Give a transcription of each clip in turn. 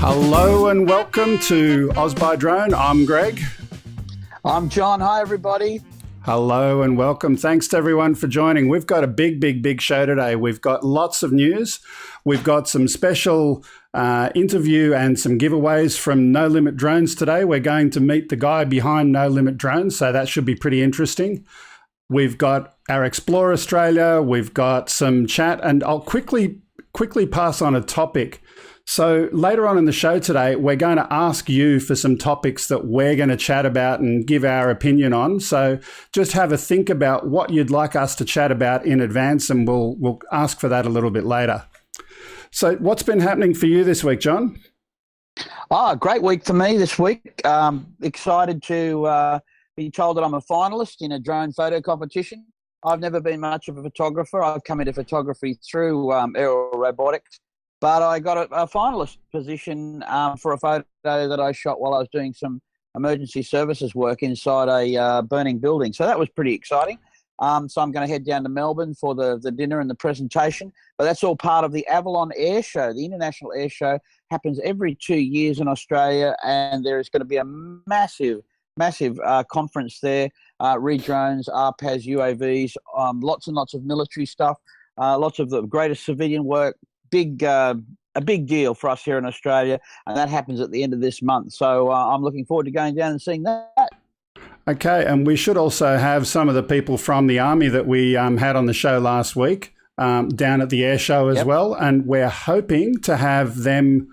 Hello and welcome to Oz by Drone. I'm Greg. I'm John. Hi, everybody. Hello and welcome. Thanks to everyone for joining. We've got a big show today. We've got lots of news. We've got some special interview and some giveaways from No Limit Drones today. We're going to meet the guy behind No Limit Drones, so that should be pretty interesting. We've got our Explore Australia. We've got some chat, and I'll quickly pass on a topic. So later on in the show today, we're going to ask you for some topics that we're going to chat about and give our opinion on. So just have a think about what you'd like us to chat about in advance, and we'll ask for that a little bit later. So what's been happening for you this week, John? Great week for me this week. Excited to be told that I'm a finalist in a drone photo competition. I've never been much of a photographer. I've come into photography through aero robotics. But I got a finalist position for a photo that I shot while I was doing some emergency services work inside a burning building. So that was pretty exciting. So I'm going to head down to Melbourne for the dinner and the presentation. But that's all part of the Avalon Air Show. The International Air Show happens every 2 years in Australia, and there is going to be a massive conference there. Re-drones, RPAS, UAVs, lots and lots of military stuff, lots of the greatest civilian work. A big deal for us here in Australia, and that happens at the end of this month. So I'm looking forward to going down and seeing that. Okay, and we should also have some of the people from the Army that we had on the show last week down at the air show as well, and we're hoping to have them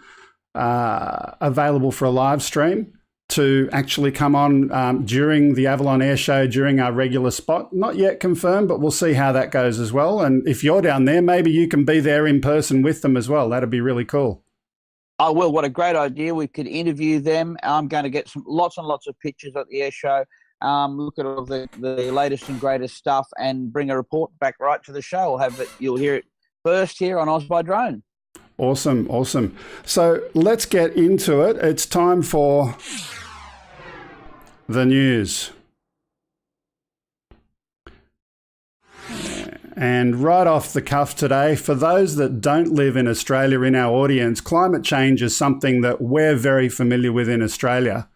available for a live stream to actually come on during the Avalon Air Show, during our regular spot. Not yet confirmed, but we'll see how that goes as well. And if you're down there, maybe you can be there in person with them as well. That'd be really cool. I will. What a great idea. We could interview them. I'm going to get lots and lots of pictures at the air show, look at all the latest and greatest stuff, and bring a report back right to the show. You'll hear it first here on Oz by Drone. Awesome. So let's get into it. It's time for the news. And right off the cuff today, for those that don't live in Australia in our audience, climate change is something that we're very familiar with in Australia.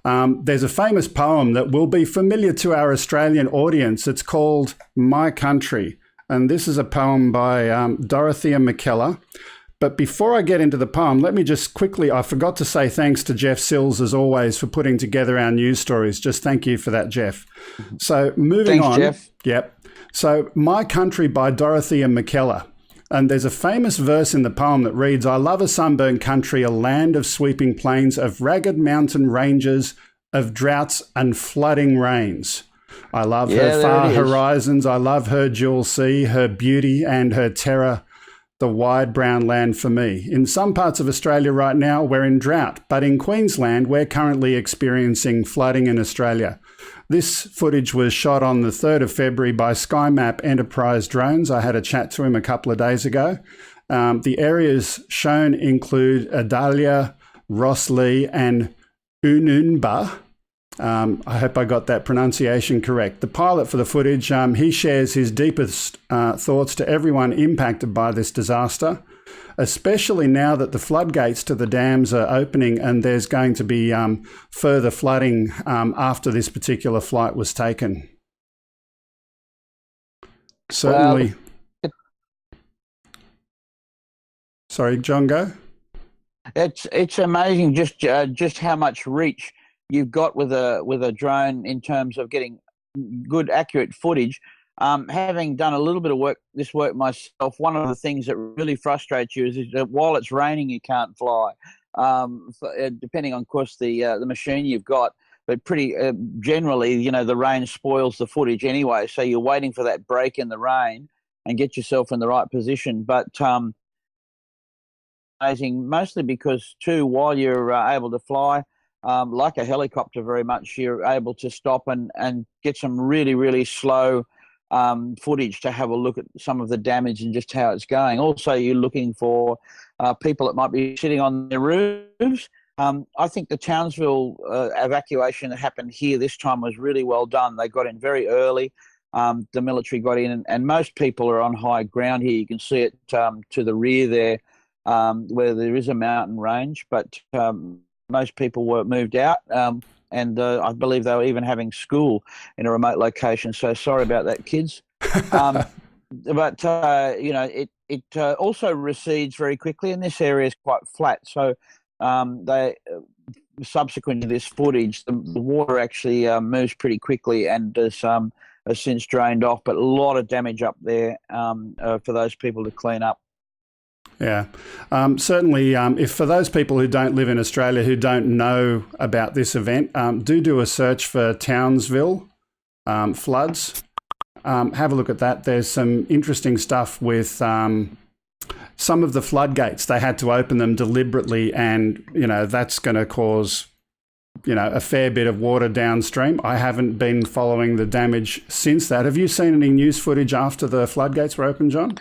There's a famous poem that will be familiar to our Australian audience. It's called My Country. And this is a poem by Dorothea McKellar. But before I get into the poem, let me just quickly, I forgot to say thanks to Jeff Sills, as always, for putting together our news stories. Just thank you for that, Jeff. So moving on. Thanks, Jeff. Yep. So My Country by Dorothea McKellar. And there's a famous verse in the poem that reads, I love a sunburned country, a land of sweeping plains, of ragged mountain ranges, of droughts and flooding rains. I love her far horizons. I love her jewel sea, her beauty and her terror, the wide brown land for me. In some parts of Australia right now, we're in drought, but in Queensland, we're currently experiencing flooding in Australia. This footage was shot on the 3rd of February by SkyMap Enterprise Drones. I had a chat to him a couple of days ago. The areas shown include Adalia, Rosslea and Ununba. I hope I got that pronunciation correct. The pilot for the footage, he shares his deepest thoughts to everyone impacted by this disaster, especially now that the floodgates to the dams are opening and there's going to be further flooding after this particular flight was taken. Certainly. Sorry, John, go. It's amazing just how much reach you've got with a drone in terms of getting good, accurate footage. Having done a little bit of this work myself, one of the things that really frustrates you is that while it's raining, you can't fly. Depending on, of course, the machine you've got, but pretty generally, the rain spoils the footage anyway. So you're waiting for that break in the rain and get yourself in the right position. But amazing, mostly because too, while you're able to fly, like a helicopter very much, you're able to stop and get some really, really slow footage to have a look at some of the damage and just how it's going. Also, you're looking for people that might be sitting on their roofs. I think the Townsville evacuation that happened here this time was really well done. They got in very early. The military got in, and most people are on high ground here. You can see it to the rear there. where there is a mountain range, but most people were moved out. And I believe they were even having school in a remote location. So sorry about that, kids. But it also recedes very quickly, and this area is quite flat. So they subsequent to this footage, the water actually moves pretty quickly and has since drained off. But a lot of damage up there for those people to clean up. Yeah, certainly. If for those people who don't live in Australia who don't know about this event, do a search for Townsville floods. Have a look at that. There's some interesting stuff with some of the floodgates. They had to open them deliberately, and that's going to cause a fair bit of water downstream. I haven't been following the damage since that. Have you seen any news footage after the floodgates were opened, John?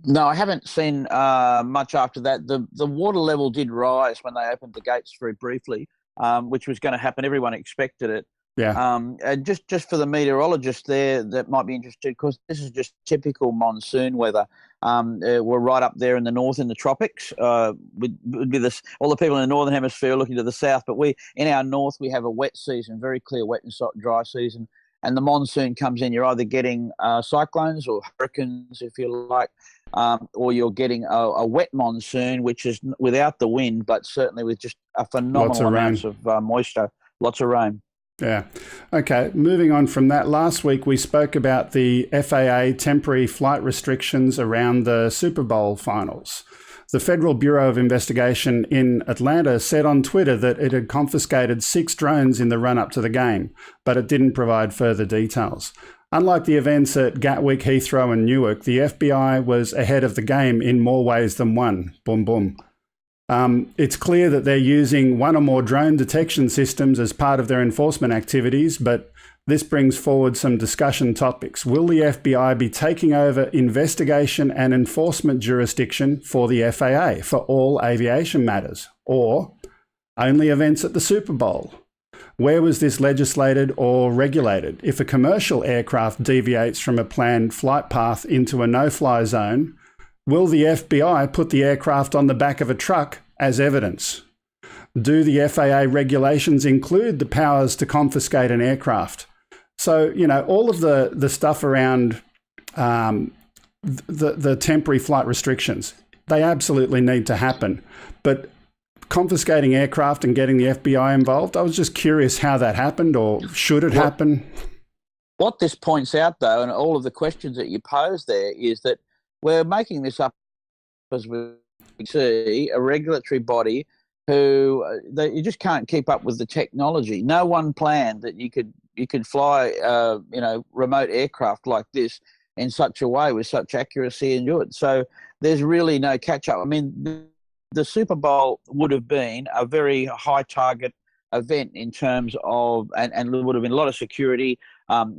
No, I haven't seen much after that. The water level did rise when they opened the gates very briefly, which was going to happen. Everyone expected it. Yeah. And just for the meteorologists there that might be interested, because this is just typical monsoon weather. We're right up there in the north in the tropics. Would be this all the people in the northern hemisphere looking to the south, but in our north we have a wet season, very clear wet and dry season. And the monsoon comes in, you're either getting cyclones or hurricanes, if you like, or you're getting a wet monsoon, which is without the wind, but certainly with just a phenomenal amounts of moisture, lots of rain. Yeah. Okay, moving on from that, last week we spoke about the FAA temporary flight restrictions around the Super Bowl finals. The Federal Bureau of Investigation in Atlanta said on Twitter that it had confiscated 6 drones in the run-up to the game, but it didn't provide further details. Unlike the events at Gatwick, Heathrow and Newark, the FBI was ahead of the game in more ways than one. Boom, boom. It's clear that they're using one or more drone detection systems as part of their enforcement activities, but this brings forward some discussion topics. Will the FBI be taking over investigation and enforcement jurisdiction for the FAA for all aviation matters, or only events at the Super Bowl? Where was this legislated or regulated? If a commercial aircraft deviates from a planned flight path into a no-fly zone, will the FBI put the aircraft on the back of a truck as evidence? Do the FAA regulations include the powers to confiscate an aircraft? So, all of the stuff around the temporary flight restrictions, they absolutely need to happen. But confiscating aircraft and getting the FBI involved, I was just curious how that happened, or should it happen? What this points out, though, and all of the questions that you pose there, is that we're making this up as we see a regulatory body who you just can't keep up with the technology. No one planned that you could fly remote aircraft like this in such a way with such accuracy and do it. So there's really no catch up. I mean, the Super Bowl would have been a very high target event in terms of, and there would have been a lot of security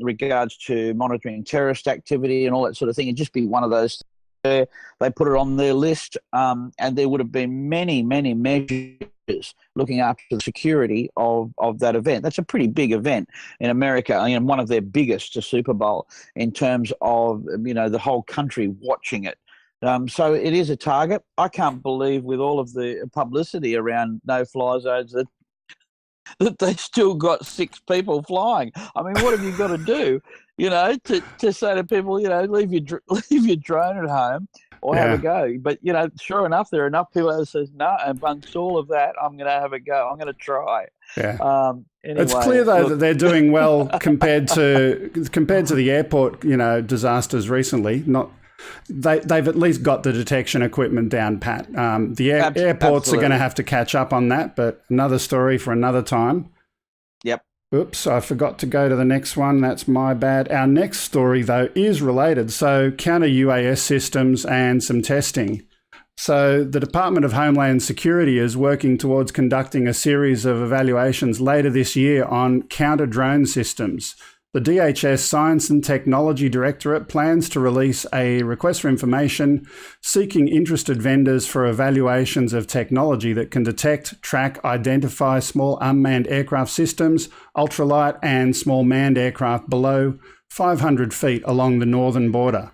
regards to monitoring terrorist activity and all that sort of thing. It'd just be one of those where they put it on their list, and there would have been many, many measures looking after the security of that event. That's a pretty big event in America, one of their biggest, a Super Bowl, in terms of the whole country watching it. So it is a target. I can't believe, with all of the publicity around no-fly zones, that they still got 6 people flying. I mean, what have you got to do, to say to people, leave your drone at home or have a go. But, sure enough, there are enough people that says, no, amongst all of that, I'm going to have a go. I'm going to try. Yeah. Anyway, it's clear, though, that they're doing well compared to the airport, disasters recently. They've at least got the detection equipment down pat. The airports are going to have to catch up on that, but another story for another time. Yep. Oops, I forgot to go to the next one. That's my bad. Our next story, though, is related. So counter-UAS systems and some testing. So the Department of Homeland Security is working towards conducting a series of evaluations later this year on counter-drone systems. The DHS Science and Technology Directorate plans to release a request for information seeking interested vendors for evaluations of technology that can detect, track, identify small unmanned aircraft systems, ultralight and small manned aircraft below 500 feet along the northern border.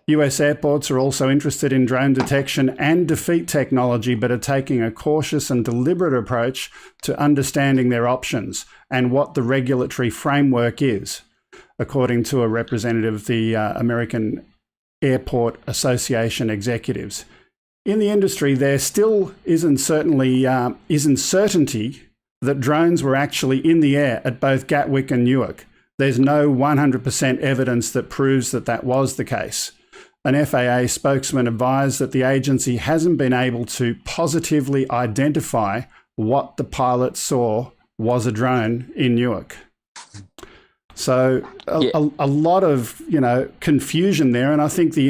US airports are also interested in drone detection and defeat technology, but are taking a cautious and deliberate approach to understanding their options and what the regulatory framework is, according to a representative of the American Airport Association executives. In the industry, there still isn't certainty that drones were actually in the air at both Gatwick and Newark. There's no 100% evidence that proves that that was the case. An FAA spokesman advised that the agency hasn't been able to positively identify what the pilot saw was a drone in Newark. So a lot of, confusion there, and I think the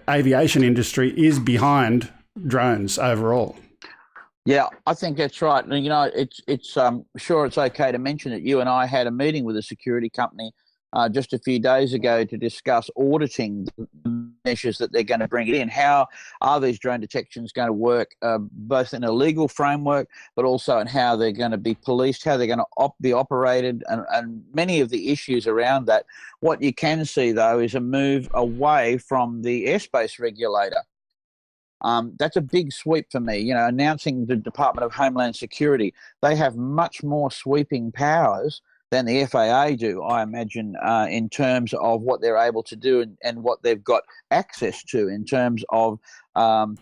aviation industry is behind drones overall. Yeah, I think that's right. And, it's sure it's okay to mention that you and I had a meeting with a security company just a few days ago to discuss auditing the measures that they're going to bring in. How are these drone detections going to work, both in a legal framework, but also in how they're going to be policed, how they're going to be operated, and many of the issues around that. What you can see, though, is a move away from the airspace regulator. That's a big sweep for me. Announcing the Department of Homeland Security, they have much more sweeping powers than the FAA do, I imagine, in terms of what they're able to do and what they've got access to in terms of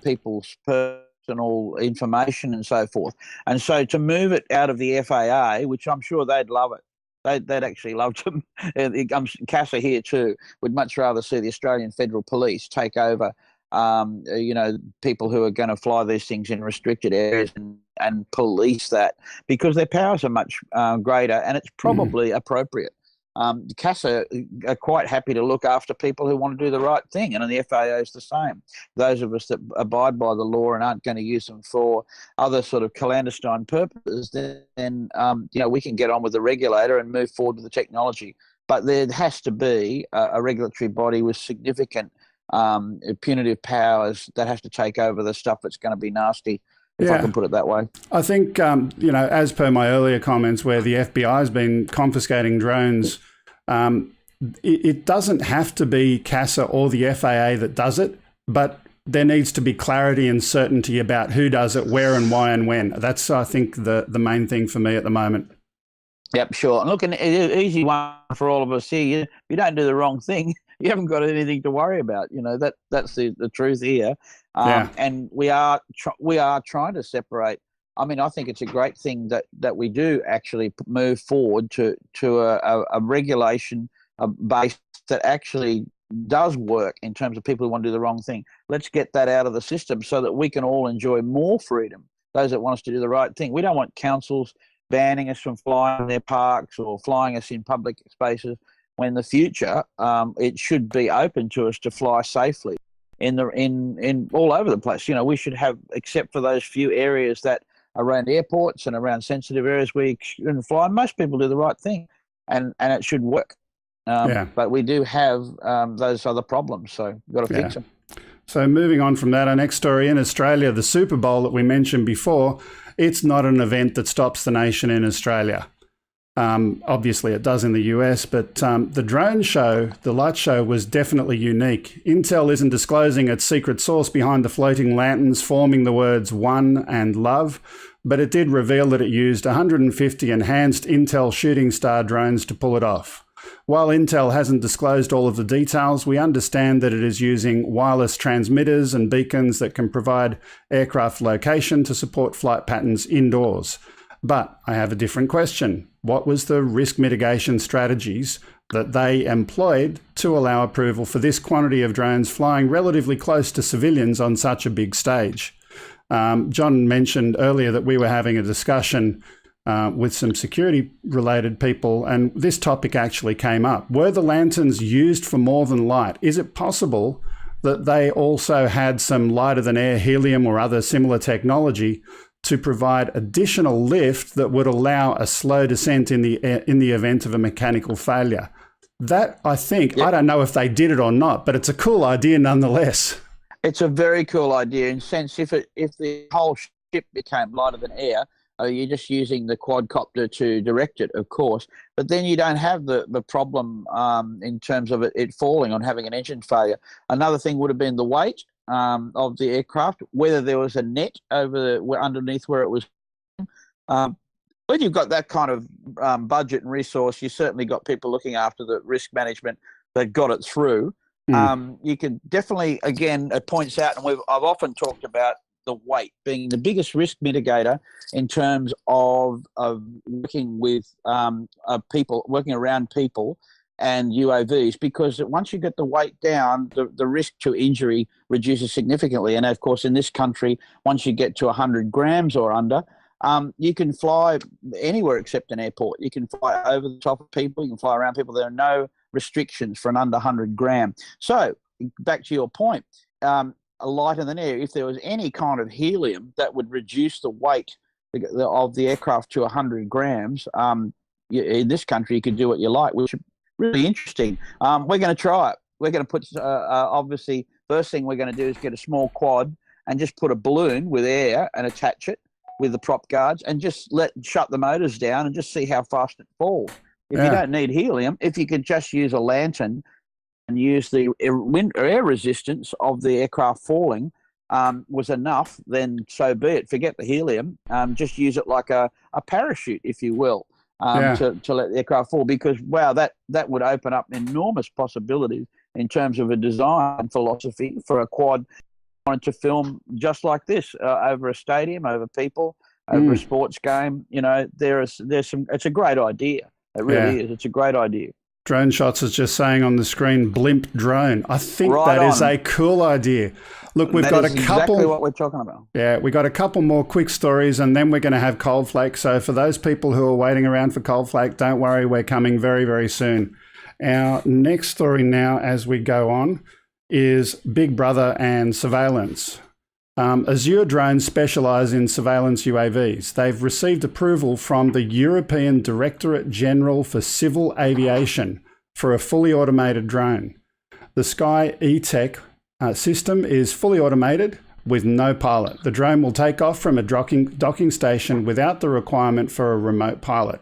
people's personal information and so forth. And so to move it out of the FAA, which I'm sure they'd love it, they'd actually love to. CASA here too would much rather see the Australian Federal Police take over people who are going to fly these things in restricted areas and police that, because their powers are much greater, and it's probably appropriate. CASA are quite happy to look after people who want to do the right thing, and the FAA is the same. Those of us that abide by the law and aren't going to use them for other sort of clandestine purposes, then we can get on with the regulator and move forward with the technology. But there has to be a regulatory body with significant punitive powers that have to take over the stuff that's going to be nasty, if I can put it that way. I think, as per my earlier comments where the FBI has been confiscating drones, it doesn't have to be CASA or the FAA that does it, but there needs to be clarity and certainty about who does it, where and why and when. That's, I think, the main thing for me at the moment. Yep, sure. And look, an easy one for all of us here, you don't do the wrong thing, you haven't got anything to worry about. That's the truth here. And we are trying to separate. I mean, I think it's a great thing that we do actually move forward to a regulation base that actually does work in terms of people who want to do the wrong thing. Let's get that out of the system so that we can all enjoy more freedom, those that want us to do the right thing. We don't want councils banning us from flying in their parks or flying us in public spaces. When in the future, it should be open to us to fly safely in all over the place. We should have, except for those few areas that are around airports and around sensitive areas where you shouldn't fly. Most people do the right thing, and it should work. But we do have those other problems, so we've got to fix them. So moving on from that, our next story in Australia, the Super Bowl that we mentioned before, it's not an event that stops the nation in Australia. Obviously it does in the US, but the drone show, the light show, was definitely unique. Intel isn't disclosing its secret source behind the floating lanterns forming the words one and love, but it did reveal that it used 150 enhanced Intel Shooting Star drones to pull it off. While Intel hasn't disclosed all of the details, we understand that it is using wireless transmitters and beacons that can provide aircraft location to support flight patterns indoors. But I have a different question. What was the risk mitigation strategies that they employed to allow approval for this quantity of drones flying relatively close to civilians on such a big stage? John mentioned earlier that we were having a discussion with some security-related people, and this topic actually came up. Were the lanterns used for more than light? Is it possible that they also had some lighter-than-air helium or other similar technology to provide additional lift that would allow a slow descent in the event of a mechanical failure? That, I think, I don't know if they did it or not, but it's a cool idea nonetheless. It's a very cool idea in the sense if the whole ship became lighter than air, You're just using the quadcopter to direct it, of course. But then you don't have the problem in terms of it falling on having an engine failure. Another thing would have been the weight of the aircraft, whether there was a net underneath where it was. When you've got that kind of budget and resource, you certainly got people looking after the risk management that got it through. You can definitely, again, it points out, and I've often talked about the weight being the biggest risk mitigator in terms of working with people, working around people and UAVs, because once you get the weight down, the risk to injury reduces significantly. And of course, in this country, once you get to 100 grams or under, you can fly anywhere except an airport. You can fly over the top of people. You can fly around people. There are no restrictions for an under 100 gram. So back to your point, lighter than air, if there was any kind of helium that would reduce the weight of the aircraft to 100 grams, in this country, you could do what you like, which is really interesting. We're going to try it. We're going to put, obviously, first thing we're going to do is get a small quad and just put a balloon with air and attach it with the prop guards and just shut the motors down and just see how fast it falls. If you don't need helium, if you could just use a lantern and use the air resistance of the aircraft falling was enough, then so be it. Forget the helium. Just use it like a parachute, if you will, to let the aircraft fall. Because, wow, that would open up enormous possibilities in terms of a design philosophy for a quad wanted to film just like this over a stadium, over people, over a sports game. You know, there's some. It's a great idea. It really is. It's a great idea. Drone Shots is just saying on the screen, blimp drone. I think that is a cool idea. Look, we've got a couple. Exactly what we're talking about. Yeah, we got a couple more quick stories, and then we're going to have Cold Flake. So for those people who are waiting around for Cold Flake, don't worry, we're coming very, very soon. Our next story now, as we go on, is Big Brother and surveillance. Azure drones specialise in surveillance UAVs. They've received approval from the European Directorate General for Civil Aviation for a fully automated drone. The Sky E-Tech system is fully automated with no pilot. The drone will take off from a docking station without the requirement for a remote pilot.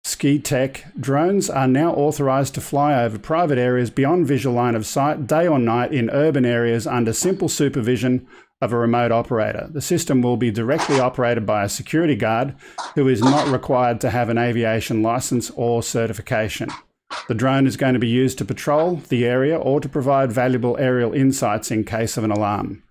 Ski Tech drones are now authorised to fly over private areas beyond visual line of sight, day or night, in urban areas under simple supervision of a remote operator. The system will be directly operated by a security guard who is not required to have an aviation licence or certification. The drone is going to be used to patrol the area or to provide valuable aerial insights in case of an alarm.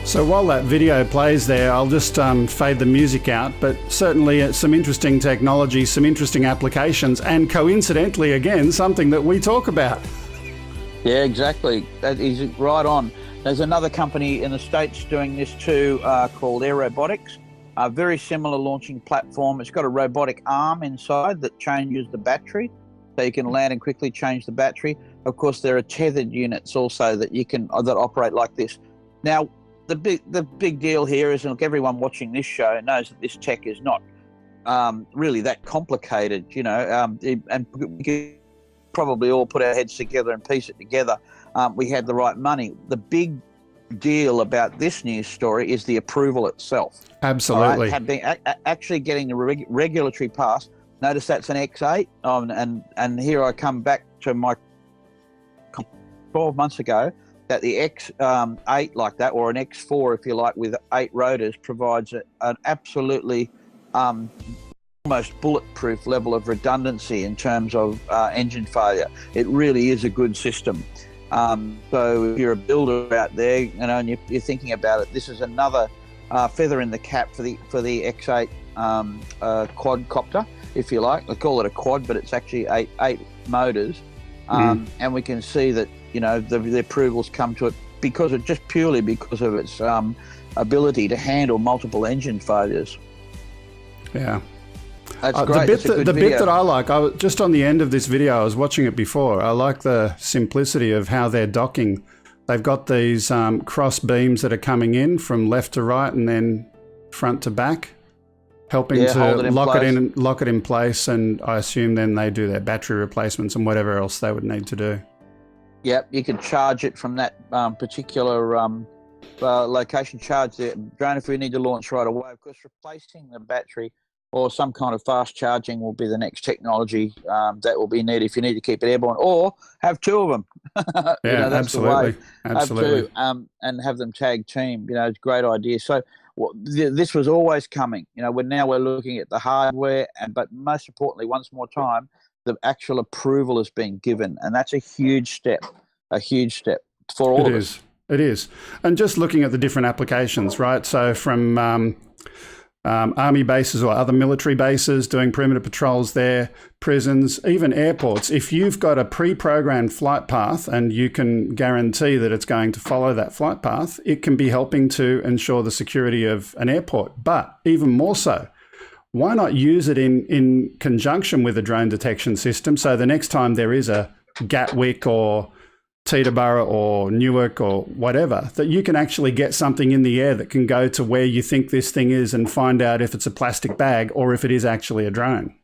So while that video plays there, I'll just fade the music out, but certainly some interesting technology, some interesting applications, and coincidentally, again, something that we talk about. Yeah, exactly. That is right on. There's another company in the States doing this too called Aerobotics, a very similar launching platform. It's got a robotic arm inside that changes the battery, so you can land and quickly change the battery. Of course, there are tethered units also that that operate like this. Now, the big deal here is, and look, everyone watching this show knows that this tech is not really that complicated, you know, and we could probably all put our heads together and piece it together. We had the right money. The big deal about this news story is the approval itself. Absolutely. Right? Actually getting the regulatory pass. Notice that's an X8, and here I come back to my 12 months ago, that the X8 like that, or an X4 if you like, with 8 rotors, provides an absolutely almost bulletproof level of redundancy in terms of engine failure. It really is a good system. So if you're a builder out there, you know, and you're thinking about it, this is another feather in the cap for the X8 quadcopter, if you like. They call it a quad, but it's actually eight motors. And we can see that, you know, the approvals come to it purely because of its ability to handle multiple engine failures. Yeah. That's great. The bit that I like, just on the end of this video, I was watching it before, I like the simplicity of how they're docking. They've got these cross beams that are coming in from left to right and then front to back, helping to lock it in place, and I assume then they do their battery replacements and whatever else they would need to do. Yep, you can charge it from that particular location, charge the drone if we need to launch right away. Of course, replacing the battery or some kind of fast charging will be the next technology that will be needed if you need to keep it airborne, or have two of them. Yeah, you know, that's absolutely. Absolutely. Have two, and have them tag team. You know, it's a great idea. So this was always coming. You know, we're looking at the hardware, but most importantly, once more time, the actual approval is being given, and that's a huge step for all of us. It is. And just looking at the different applications, right? So from army bases or other military bases, doing perimeter patrols there, prisons, even airports. If you've got a pre-programmed flight path and you can guarantee that it's going to follow that flight path, it can be helping to ensure the security of an airport. But even more so, why not use it in conjunction with a drone detection system? So the next time there is a Gatwick or Teterboro or Newark or whatever, that you can actually get something in the air that can go to where you think this thing is and find out if it's a plastic bag or if it is actually a drone.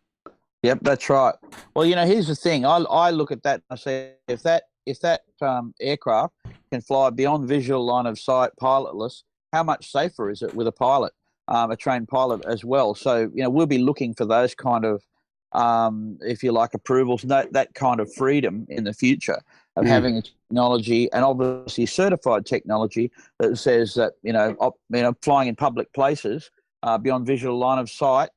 Yep, that's right. Well, you know, here's the thing. I look at that and I say, if that aircraft can fly beyond visual line of sight pilotless, how much safer is it with a pilot? A trained pilot as well. So, you know, we'll be looking for those kind of, if you like, approvals, that kind of freedom in the future of having a technology, and obviously certified technology that says that, you know, flying in public places beyond visual line of sight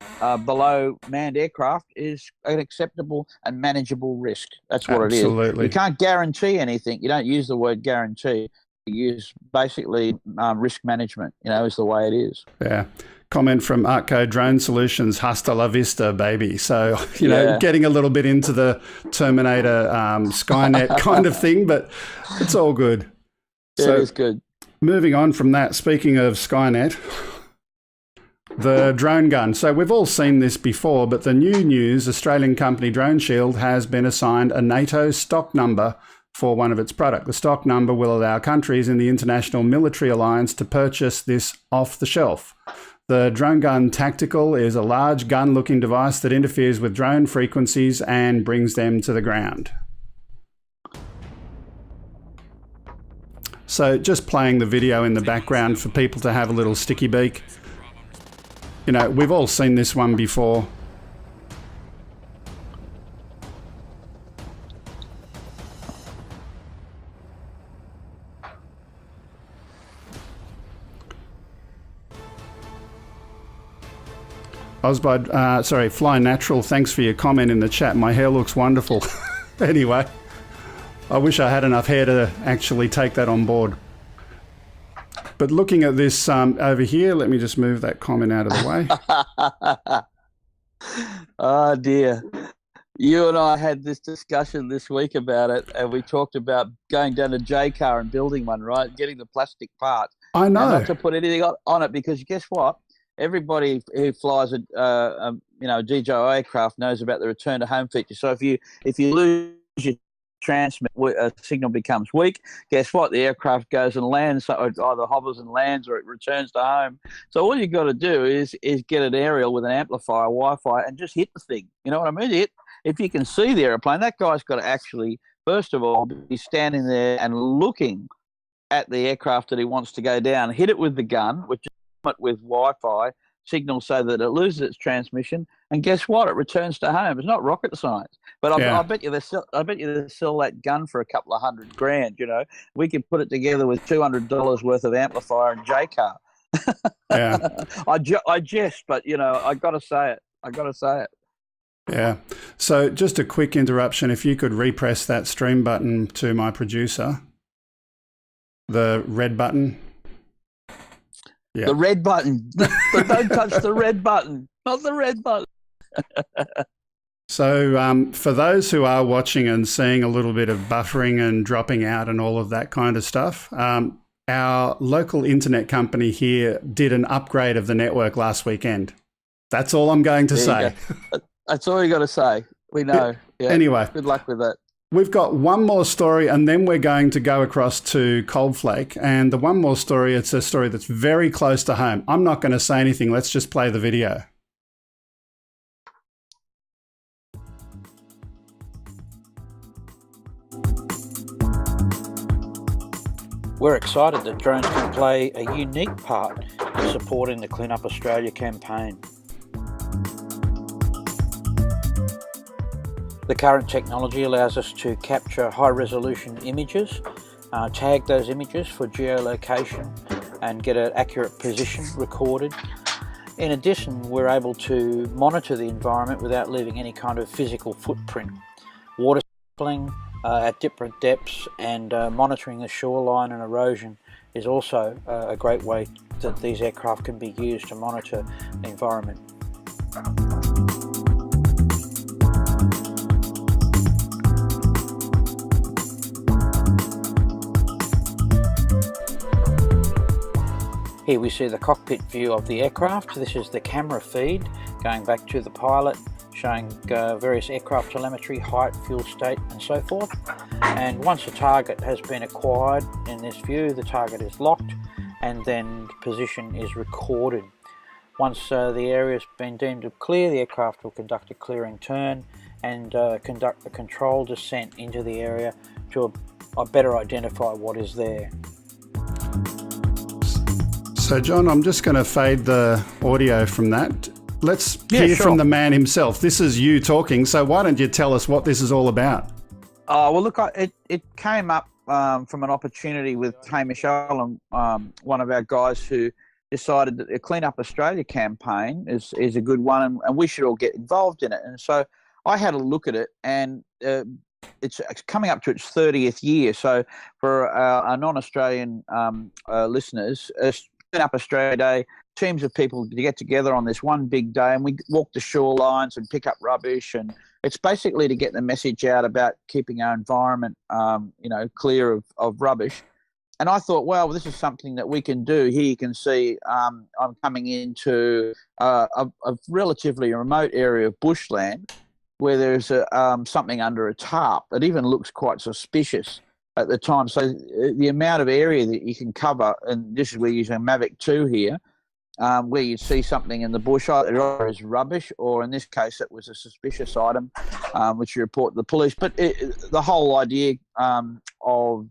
below manned aircraft is an acceptable and manageable risk. That's what Absolutely. it is. You can't guarantee anything. You don't use the word guarantee. Use basically risk management, you know, is the way it is. Yeah. Comment from Artco Drone Solutions, hasta la vista, baby. So, you know, getting a little bit into the Terminator, Skynet kind of thing, but it's all good. So, it is good. Moving on from that, speaking of Skynet, the drone gun. So we've all seen this before, but the new news, Australian company Drone Shield has been assigned a NATO stock number for one of its products. The stock number will allow countries in the International Military Alliance to purchase this off the shelf. The Drone Gun Tactical is a large gun-looking device that interferes with drone frequencies and brings them to the ground. So just playing the video in the background for people to have a little sticky beak. You know, we've all seen this one before. Osbud, sorry, Fly Natural, thanks for your comment in the chat. My hair looks wonderful. Anyway, I wish I had enough hair to actually take that on board. But looking at this over here, let me just move that comment out of the way. Oh, dear. You and I had this discussion this week about it, and we talked about going down to J-Car and building one, right? Getting the plastic part. I know. And not to put anything on it, because guess what? Everybody who flies a DJI aircraft knows about the return to home feature. So if you lose your transmit, a signal becomes weak. Guess what? The aircraft goes and lands, so it either hovers and lands, or it returns to home. So all you've got to do is get an aerial with an amplifier, Wi-Fi, and just hit the thing. You know what I mean? If you can see the airplane, that guy's got to actually, first of all, be standing there and looking at the aircraft that he wants to go down. Hit it with the gun, which with Wi-Fi signal so that it loses its transmission, and guess what? It returns to home. It's not rocket science, but I bet you they sell that gun for a couple of $100,000. You know, we could put it together with $200 worth of amplifier and J-Car. Yeah, I jest, but you know, I got to say it. Yeah. So just a quick interruption. If you could repress that stream button to my producer, the red button. Yeah. The red button. Don't touch the red button. Not the red button. So for those who are watching and seeing a little bit of buffering and dropping out and all of that kind of stuff, our local internet company here did an upgrade of the network last weekend. That's all I'm going to say. That's all you got to say. We know. Yeah. Anyway. Good luck with that. We've got one more story and then we're going to go across to Coldflake. And the one more story, it's a story that's very close to home. I'm not going to say anything. Let's just play the video. We're excited that drones can play a unique part in supporting the Clean Up Australia campaign. The current technology allows us to capture high-resolution images, tag those images for geolocation and get an accurate position recorded. In addition, we're able to monitor the environment without leaving any kind of physical footprint. Water sampling at different depths and monitoring the shoreline and erosion is also a great way that these aircraft can be used to monitor the environment. Here we see the cockpit view of the aircraft. This is the camera feed going back to the pilot, showing various aircraft telemetry, height, fuel state and so forth. And once a target has been acquired in this view, the target is locked and then position is recorded. Once the area has been deemed to clear, the aircraft will conduct a clearing turn and conduct a controlled descent into the area to better identify what is there. So, John, I'm just going to fade the audio from that. Let's hear from the man himself. This is you talking, so why don't you tell us what this is all about? Oh, well, look, it came up from an opportunity with Hamish Allen, one of our guys who decided that the Clean Up Australia campaign is a good one and we should all get involved in it. And so I had a look at it and it's coming up to its 30th year. So for our non-Australian listeners, Clean Up Australia Day, teams of people to get together on this one big day and we walk the shorelines and pick up rubbish, and it's basically to get the message out about keeping our environment clear of rubbish. And I thought, well, this is something that we can do. Here you can see I'm coming into a relatively remote area of bushland where there's something under a tarp that even looks quite suspicious at the time. So the amount of area that you can cover, and this is we're using a Mavic 2 here, where you see something in the bush, either is rubbish or in this case it was a suspicious item, which you report to the police. But the whole idea of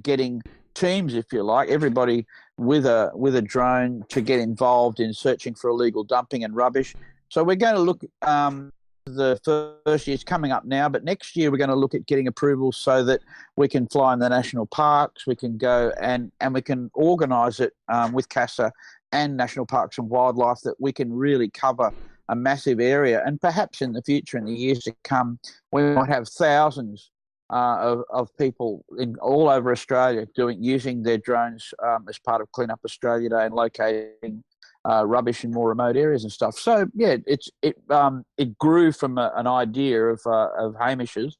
getting teams, if you like, everybody with a drone to get involved in searching for illegal dumping and rubbish. So we're going to look the first year's coming up now, but next year we're going to look at getting approval so that we can fly in the national parks, we can go and we can organise it with CASA and National Parks and Wildlife, that we can really cover a massive area. And perhaps in the future, in the years to come, we might have thousands of people all over Australia using their drones as part of Clean Up Australia Day and locating rubbish in more remote areas and stuff. So yeah, it grew from an idea of Hamish's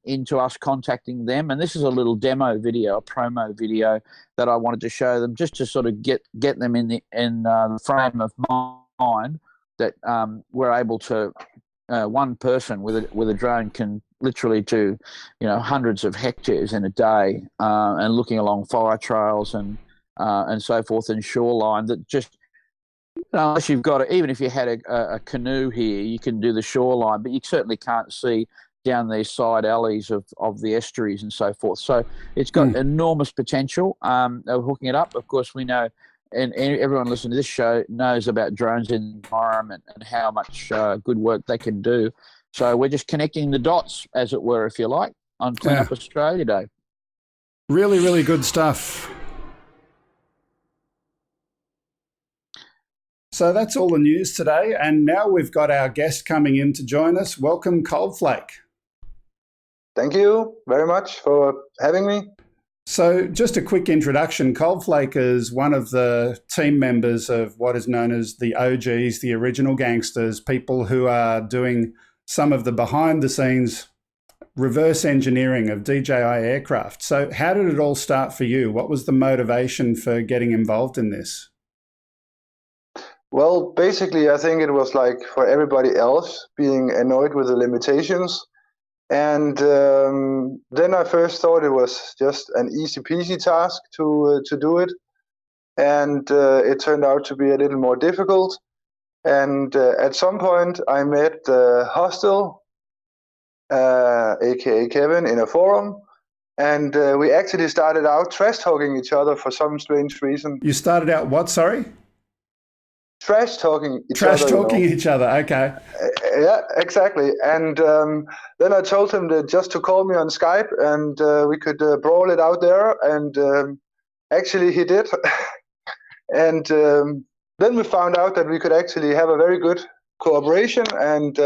into us contacting them, and this is a little demo video, a promo video that I wanted to show them, just to sort of get them in the frame of mind that we're able to. One person with a drone can literally do hundreds of hectares in a day, and looking along fire trails and so forth and shoreline that just. Unless you've got even if you had a canoe here, you can do the shoreline, but you certainly can't see down these side alleys of the estuaries and so forth. So it's got enormous potential of hooking it up. Of course, we know, and everyone listening to this show knows about drones in the environment and how much good work they can do. So we're just connecting the dots, as it were, if you like, on Clean Up Australia Day. Really, really good stuff. So that's all the news today. And now we've got our guest coming in to join us. Welcome, Coldflake. Thank you very much for having me. So just a quick introduction. Coldflake is one of the team members of what is known as the OGs, the original gangsters, people who are doing some of the behind the scenes reverse engineering of DJI aircraft. So how did it all start for you? What was the motivation for getting involved in this? Well, basically, I think it was like for everybody else, being annoyed with the limitations. And then I first thought it was just an easy peasy task to do it. And it turned out to be a little more difficult. And at some point, I met Hostel, aka Kevin, in a forum. And we actually started out trash talking each other for some strange reason. You started out what, sorry? Trash talking each Trash other. talking each other, okay. Yeah, exactly. And then I told him just to call me on Skype, and we could brawl it out there. And actually, he did. And then we found out that we could actually have a very good cooperation, and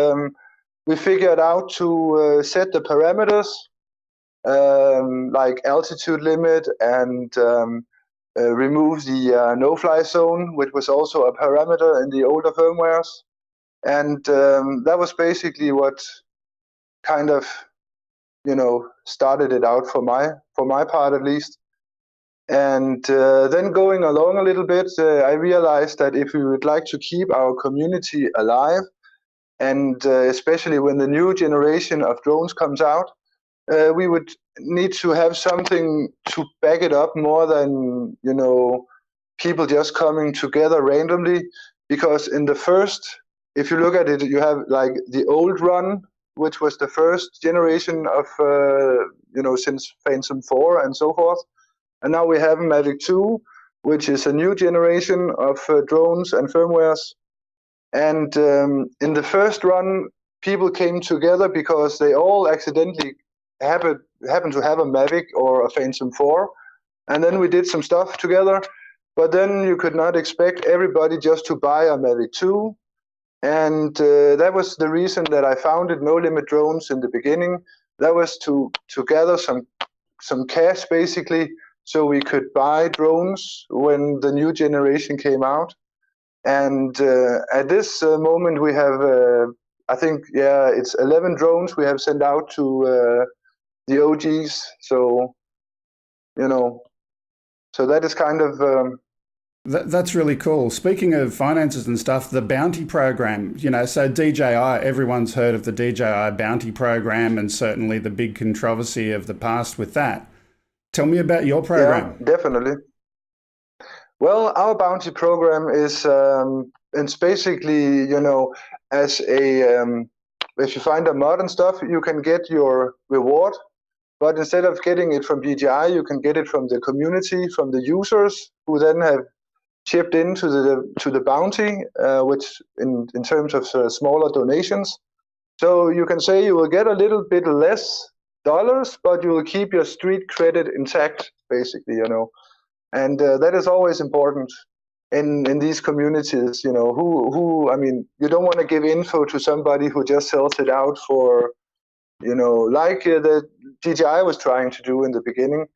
we figured out to set the parameters, like altitude limit, and remove the no-fly zone, which was also a parameter in the older firmwares. And that was basically what kind of, started it out for my part at least. And then going along a little bit, I realized that if we would like to keep our community alive, and especially when the new generation of drones comes out, we would need to have something to back it up more than, people just coming together randomly. Because in the first, if you look at it, you have like the old run, which was the first generation of, since Phantom 4 and so forth. And now we have Mavic 2, which is a new generation of drones and firmwares. And in the first run, people came together because they all accidentally happened to have a Mavic or a Phantom 4. And then we did some stuff together. But then you could not expect everybody just to buy a Mavic 2. And that was the reason that I founded No Limit Drones in the beginning. That was to gather some cash, basically, so we could buy drones when the new generation came out. And at this moment, we have, I think, it's 11 drones we have sent out to the OGs. So, so that is kind of... That's really cool. Speaking of finances and stuff, the bounty program, so DJI, everyone's heard of the DJI bounty program and certainly the big controversy of the past with that. Tell me about your program. Yeah, definitely. Well, our bounty program is, it's basically, as a, if you find a mod and stuff, you can get your reward. But instead of getting it from DJI, you can get it from the community, from the users who then have chipped into the bounty, which in terms of smaller donations. So you can say you will get a little bit less dollars, but you will keep your street credit intact, basically, And that is always important in these communities, who, I mean, you don't want to give info to somebody who just sells it out for, like the DJI was trying to do in the beginning.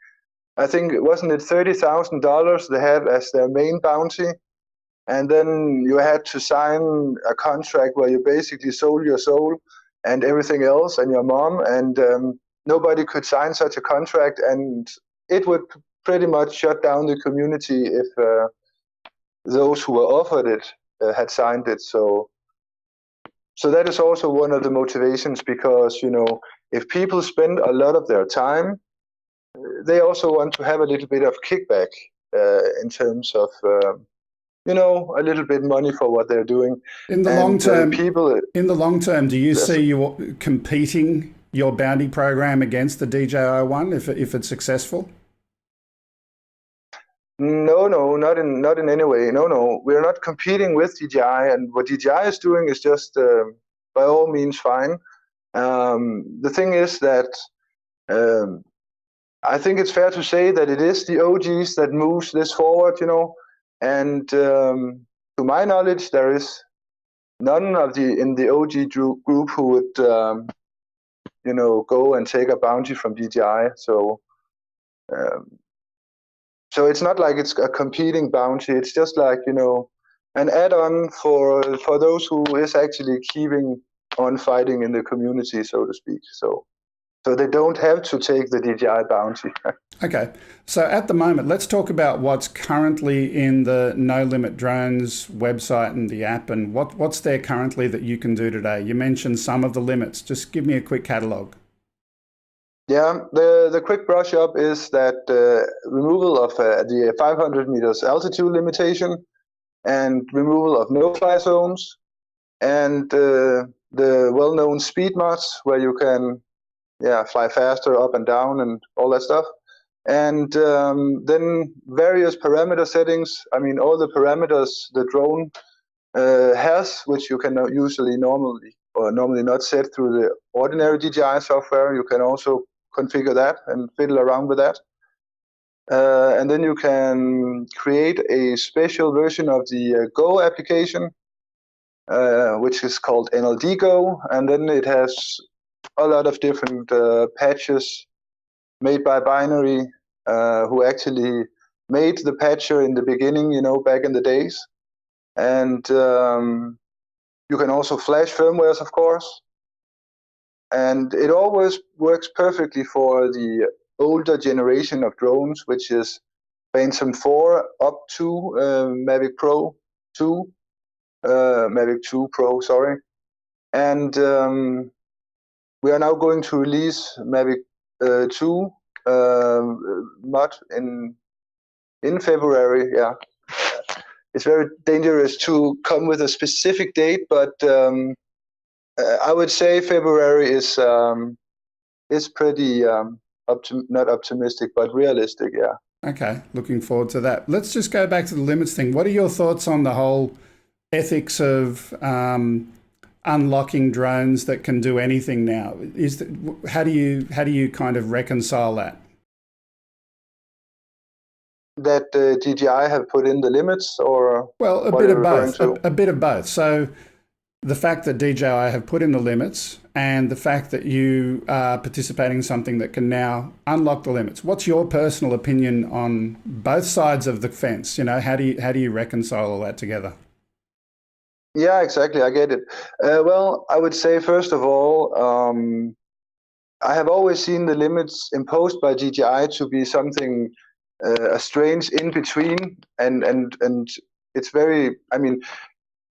I think, wasn't it $30,000 they had as their main bounty? And then you had to sign a contract where you basically sold your soul and everything else and your mom, and nobody could sign such a contract, and it would pretty much shut down the community if those who were offered it had signed it. So that is also one of the motivations, because, if people spend a lot of their time, they also want to have a little bit of kickback in terms of, a little bit money for what they're doing. In the long term, do you see you competing your bounty program against the DJI one if it's successful? No, not in any way. No, we're not competing with DJI, and what DJI is doing is just by all means fine. The thing is that I think it's fair to say that it is the OGs that moves this forward, and to my knowledge, there is none of in the OG group who would go and take a bounty from DJI. So it's not like it's a competing bounty. It's just like an add-on for those who is actually keeping on fighting in the community, so to speak. So they don't have to take the DJI bounty. Okay, so at the moment, let's talk about what's currently in the No Limit Drones website and the app, and what's there currently that you can do today. You mentioned some of the limits. Just give me a quick catalogue. Yeah, the quick brush up is that removal of the 500 meters altitude limitation and removal of no-fly zones, and the well-known speed mods where you can fly faster up and down and all that stuff. And then various parameter settings. I mean, all the parameters the drone has, which you can normally not set through the ordinary DJI software. You can also configure that and fiddle around with that. And then you can create a special version of the Go application, which is called NLD Go, and then it has a lot of different patches made by Binary, who actually made the patcher in the beginning, back in the days. And you can also flash firmwares, of course. And it always works perfectly for the older generation of drones, which is Phantom 4 up to Mavic Pro 2, Mavic 2 Pro, sorry. And we are now going to release Mavic 2 mod in February. Yeah, it's very dangerous to come with a specific date, but I would say February is pretty not optimistic, but realistic. Yeah. Okay, looking forward to that. Let's just go back to the limits thing. What are your thoughts on the whole ethics of unlocking drones that can do anything now? How do you kind of reconcile that? That DJI have put in the limits, or well, a bit of both. A bit of both. So the fact that DJI have put in the limits and the fact that you are participating in something that can now unlock the limits. What's your personal opinion on both sides of the fence? How do you reconcile all that together? Yeah, exactly. I get it. Well, I would say, first of all, I have always seen the limits imposed by DJI to be something a strange in between, and it's very. I mean,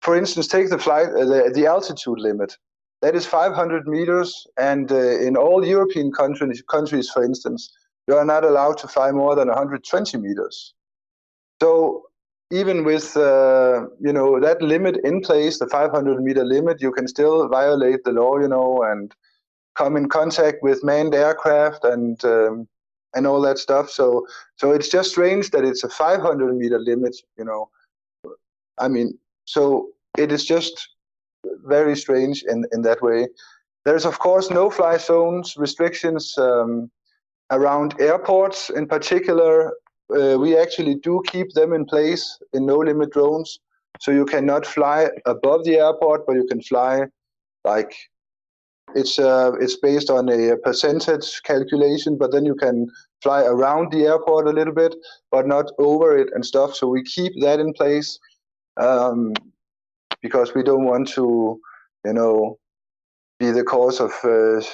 for instance, take the altitude limit. That is 500 meters, and in all European countries, for instance, you are not allowed to fly more than 120 meters. So even with that limit in place, the 500-meter limit, you can still violate the law, and come in contact with manned aircraft and all that stuff. So it's just strange that it's a 500-meter limit. I mean, so it is just very strange in that way. There's of course no-fly zones restrictions around airports in particular. We actually do keep them in place in no-limit drones. So you cannot fly above the airport, but you can fly like it's based on a percentage calculation, but then you can fly around the airport a little bit, but not over it and stuff. So we keep that in place because we don't want to, be the cause of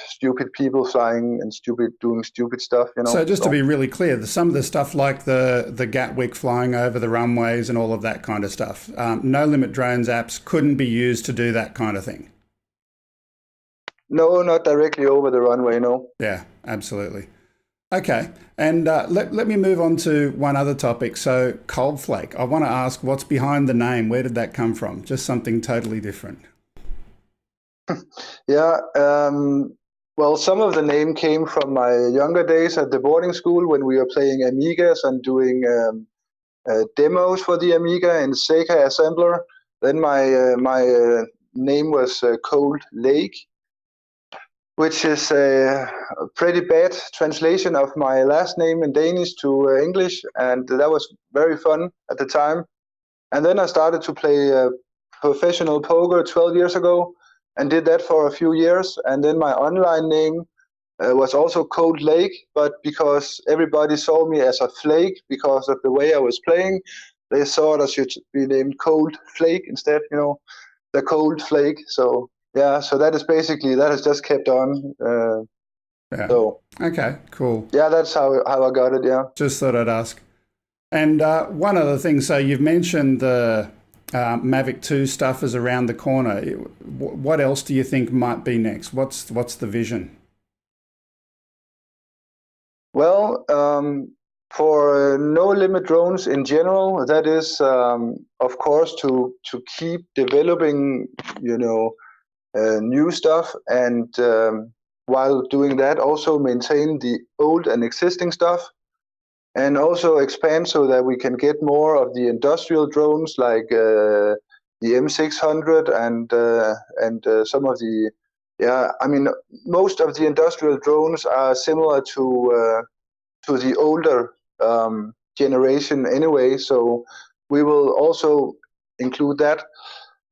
stupid people flying and doing stupid stuff. So just to be really clear, some of the stuff like the Gatwick flying over the runways and all of that kind of stuff, No Limit Drones apps couldn't be used to do that kind of thing. No, not directly over the runway, no. Yeah, absolutely. Okay, and let me move on to one other topic. So Cold Flake, I want to ask what's behind the name? Where did that come from? Just something totally different. Yeah, well, some of the name came from my younger days at the boarding school when we were playing Amigas and doing demos for the Amiga in Seika assembler. Then my name was Cold Lake, which is a pretty bad translation of my last name in Danish to English, and that was very fun at the time. And then I started to play professional poker 12 years ago, and did that for a few years. And then my online name was also Cold Lake, but because everybody saw me as a flake because of the way I was playing, they thought I should be named Cold Flake instead, the Cold Flake. So yeah, so that is basically, that has just kept on. Yeah. So Okay, cool. yeah, that's how I got it, yeah. Just thought I'd ask. And one other thing, so you've mentioned the Mavic 2 stuff is around the corner. What else do you think might be next? What's the vision? Well, for no limit drones in general, that is, of course, to keep developing, new stuff, and while doing that, also maintain the old and existing stuff, and also expand so that we can get more of the industrial drones like the M600 and some of the, I mean, most of the industrial drones are similar to the older generation anyway. So we will also include that.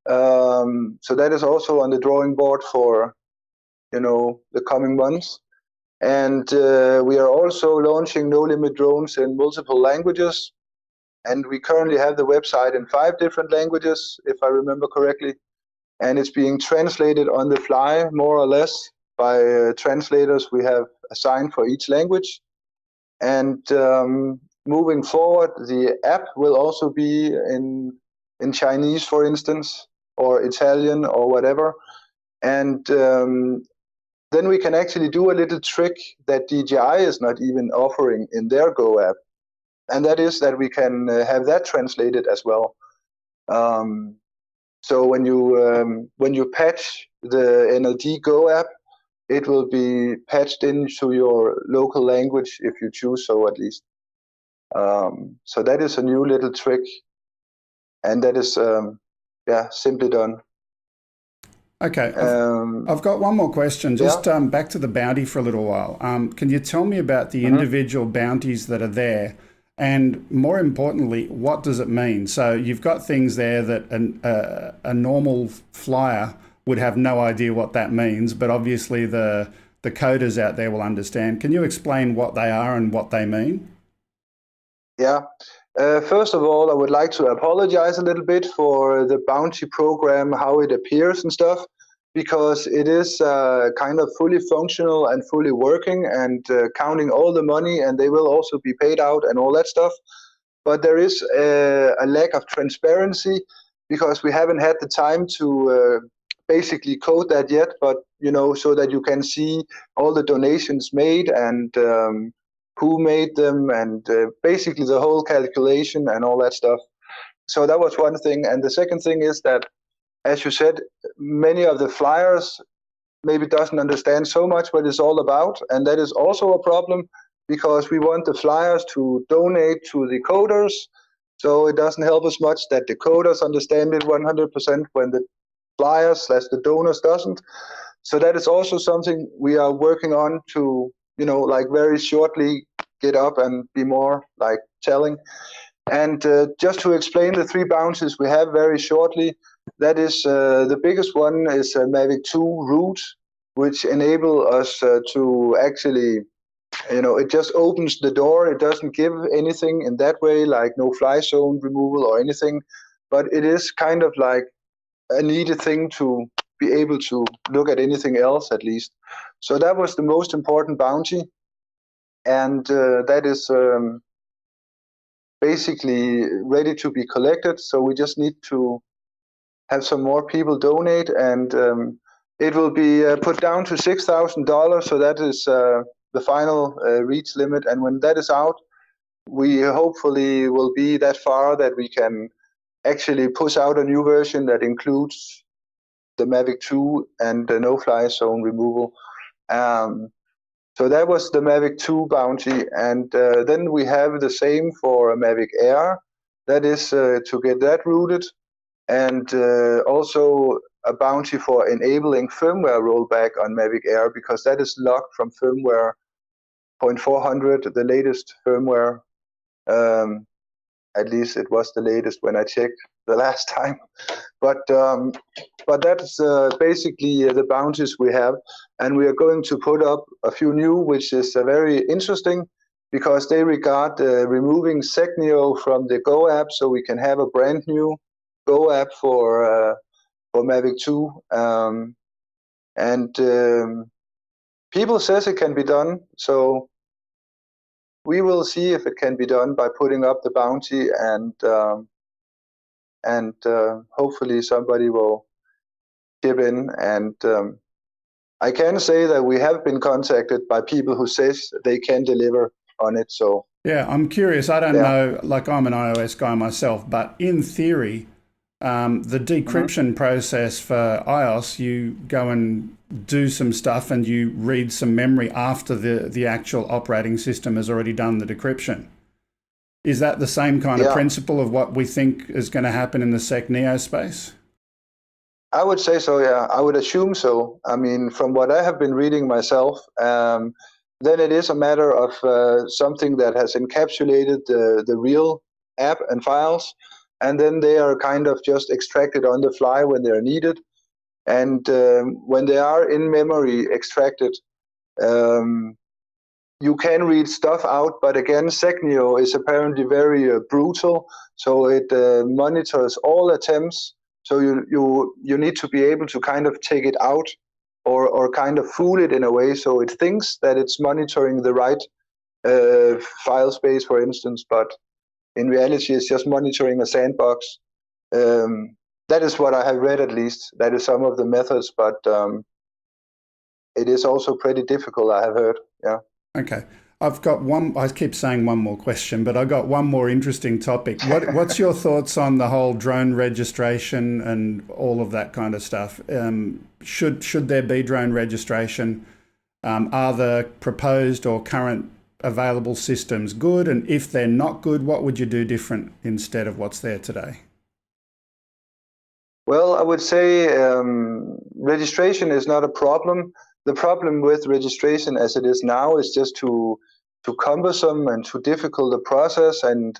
So that is also on the drawing board for the coming months. And we are also launching No Limit drones in multiple languages. And we currently have the website in 5 different languages, if I remember correctly. And it's being translated on the fly, more or less, by translators we have assigned for each language. And moving forward, the app will also be in Chinese, for instance, or Italian or whatever. And then we can actually do a little trick that DJI is not even offering in their Go app. And that is that we can have that translated as well. So when you patch the NLD Go app, it will be patched into your local language if you choose so, at least. So that is a new little trick, and that is simply done. Okay, I've got one more question. Just back to the bounty for a little while. Can you tell me about the individual bounties that are there? And more importantly, what does it mean? So you've got things there that a normal flyer would have no idea what that means, but obviously the coders out there will understand. Can you explain what they are and what they mean? Yeah. First of all, I would like to apologize a little bit for the bounty program, how it appears and stuff, because it is kind of fully functional and fully working and counting all the money, and they will also be paid out and all that stuff. But there is a lack of transparency because we haven't had the time to basically code that yet, but so that you can see all the donations made and who made them, and basically the whole calculation and all that stuff. So that was one thing. And the second thing is that, as you said, many of the flyers maybe doesn't understand so much what it's all about. And that is also a problem because we want the flyers to donate to the coders. So it doesn't help us much that the coders understand it 100% when the flyers / the donors doesn't. So that is also something we are working on to, like very shortly get up and be more like telling. And just to explain the 3 bounties we have very shortly, that is the biggest one is Mavic 2 root, which enable us to actually, it just opens the door. It doesn't give anything in that way, like no fly zone removal or anything, but it is kind of like a needed thing to be able to look at anything else, at least. So that was the most important bounty. And that is basically ready to be collected. So we just need to have some more people donate, and it will be put down to $6,000. So that is the final reach limit. And when that is out, we hopefully will be that far that we can actually push out a new version that includes the Mavic 2 and the no-fly zone removal. So that was the Mavic 2 bounty, and then we have the same for Mavic Air. That is to get that routed, and also a bounty for enabling firmware rollback on Mavic Air, because that is locked from firmware 0.400, the latest firmware. At least it was the latest when I checked the last time. But that's basically the bounties we have, and we are going to put up a few new, which is very interesting, because they regard removing Segnio from the Go app, so we can have a brand new Go app for Mavic 2. People says it can be done, so we will see if it can be done by putting up the bounty, and hopefully somebody will chip in. And I can say that we have been contacted by people who says they can deliver on it. So yeah, I'm curious. I don't know, like I'm an iOS guy myself, but in theory, the decryption process for iOS, you go and do some stuff and you read some memory after the actual operating system has already done the decryption. Is that the same kind of principle of what we think is going to happen in the Segnio space? I would say so, yeah. I would assume so. I mean, from what I have been reading myself, then it is a matter of something that has encapsulated the real app and files, and then they are kind of just extracted on the fly when they are needed. And when they are in memory extracted, you can read stuff out, but again, Segnio is apparently very brutal, so it monitors all attempts. So you need to be able to kind of take it out, or kind of fool it in a way, so it thinks that it's monitoring the right file space, for instance, but in reality, it's just monitoring a sandbox. That is what I have read, at least. That is some of the methods, but it is also pretty difficult, I have heard. Yeah. Okay. I've got one, I keep saying one more question, but I got one more interesting topic. What's your thoughts on the whole drone registration and all of that kind of stuff? Should there be drone registration? Are the proposed or current available systems good? And if they're not good, what would you do different instead of what's there today? Well, I would say registration is not a problem. The problem with registration as it is now is just too cumbersome and too difficult a process. And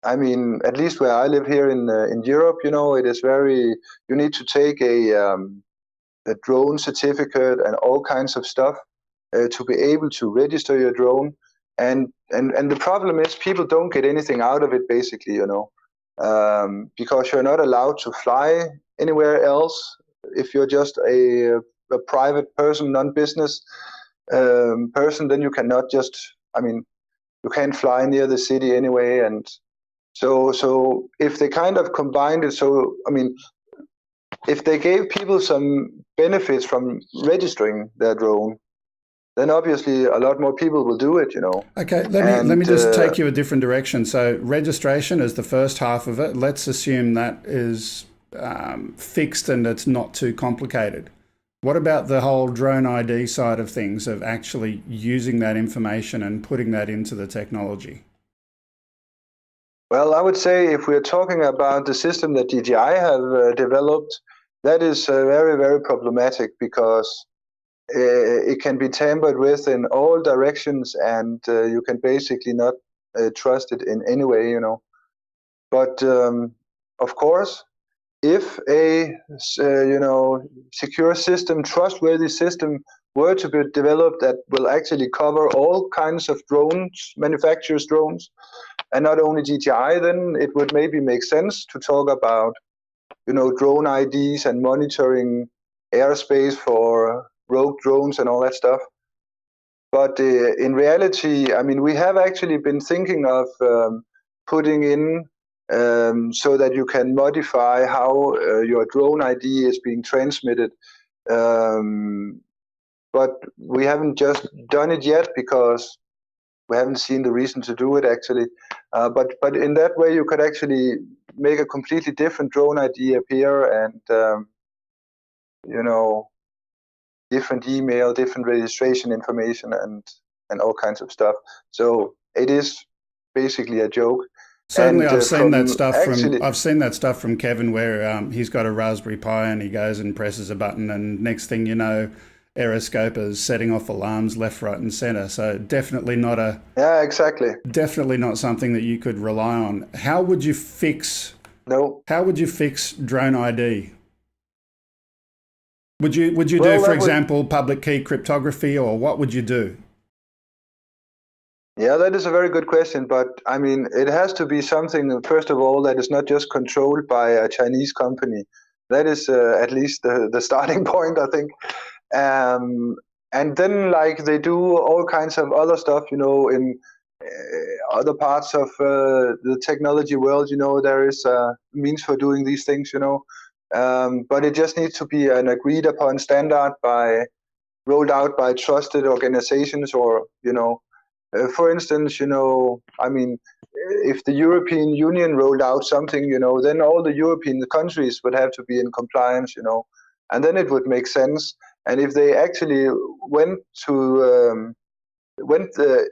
I mean, at least where I live here in Europe, you know, it is very, you need to take a drone certificate and all kinds of stuff to be able to register your drone. And the problem is people don't get anything out of it, basically, you know, because you're not allowed to fly anywhere else if you're just a private person, non-business person. Then you cannot just, I mean, you can't fly near the city anyway. And so if they kind of combined it, so I mean, if they gave people some benefits from registering their drone, then obviously a lot more people will do it, you know. Okay, let me just take you a different direction. So registration is the first half of it. Let's assume that is fixed and it's not too complicated. What about the whole drone ID side of things, of actually using that information and putting that into the technology? Well, I would say if we're talking about the system that DJI have developed, that is very, very problematic, because it can be tampered with in all directions, and you can basically not trust it in any way, you know. But of course, if a secure system, trustworthy system were to be developed that will actually cover all kinds of drones, manufacturers' drones, and not only DJI, then it would maybe make sense to talk about, you know, drone IDs and monitoring airspace for rogue drones and all that stuff. But in reality, I mean, we have actually been thinking of putting in so that you can modify how your drone ID is being transmitted. But we haven't just done it yet because we haven't seen the reason to do it, actually. But in that way, you could actually make a completely different drone ID appear, and you know, different email, different registration information, and all kinds of stuff. So it is basically a joke. Certainly, and, I've seen that stuff from Kevin, where he's got a Raspberry Pi and he goes and presses a button, and next thing you know, aeroscopers setting off alarms left, right, and centre. So definitely not definitely not something that you could rely on. How would you fix drone ID? Would you do, for example, public key cryptography, or what would you do? Yeah, that is a very good question, but I mean, it has to be something, first of all, that is not just controlled by a Chinese company. That is at least the starting point, I think. And then, like, they do all kinds of other stuff, you know, in other parts of the technology world, you know, there is a means for doing these things, you know. But it just needs to be an agreed upon standard rolled out by trusted organizations, or, you know, for instance, you know, I mean, if the European Union rolled out something, you know, then all the European countries would have to be in compliance, you know, and then it would make sense. And if they actually went you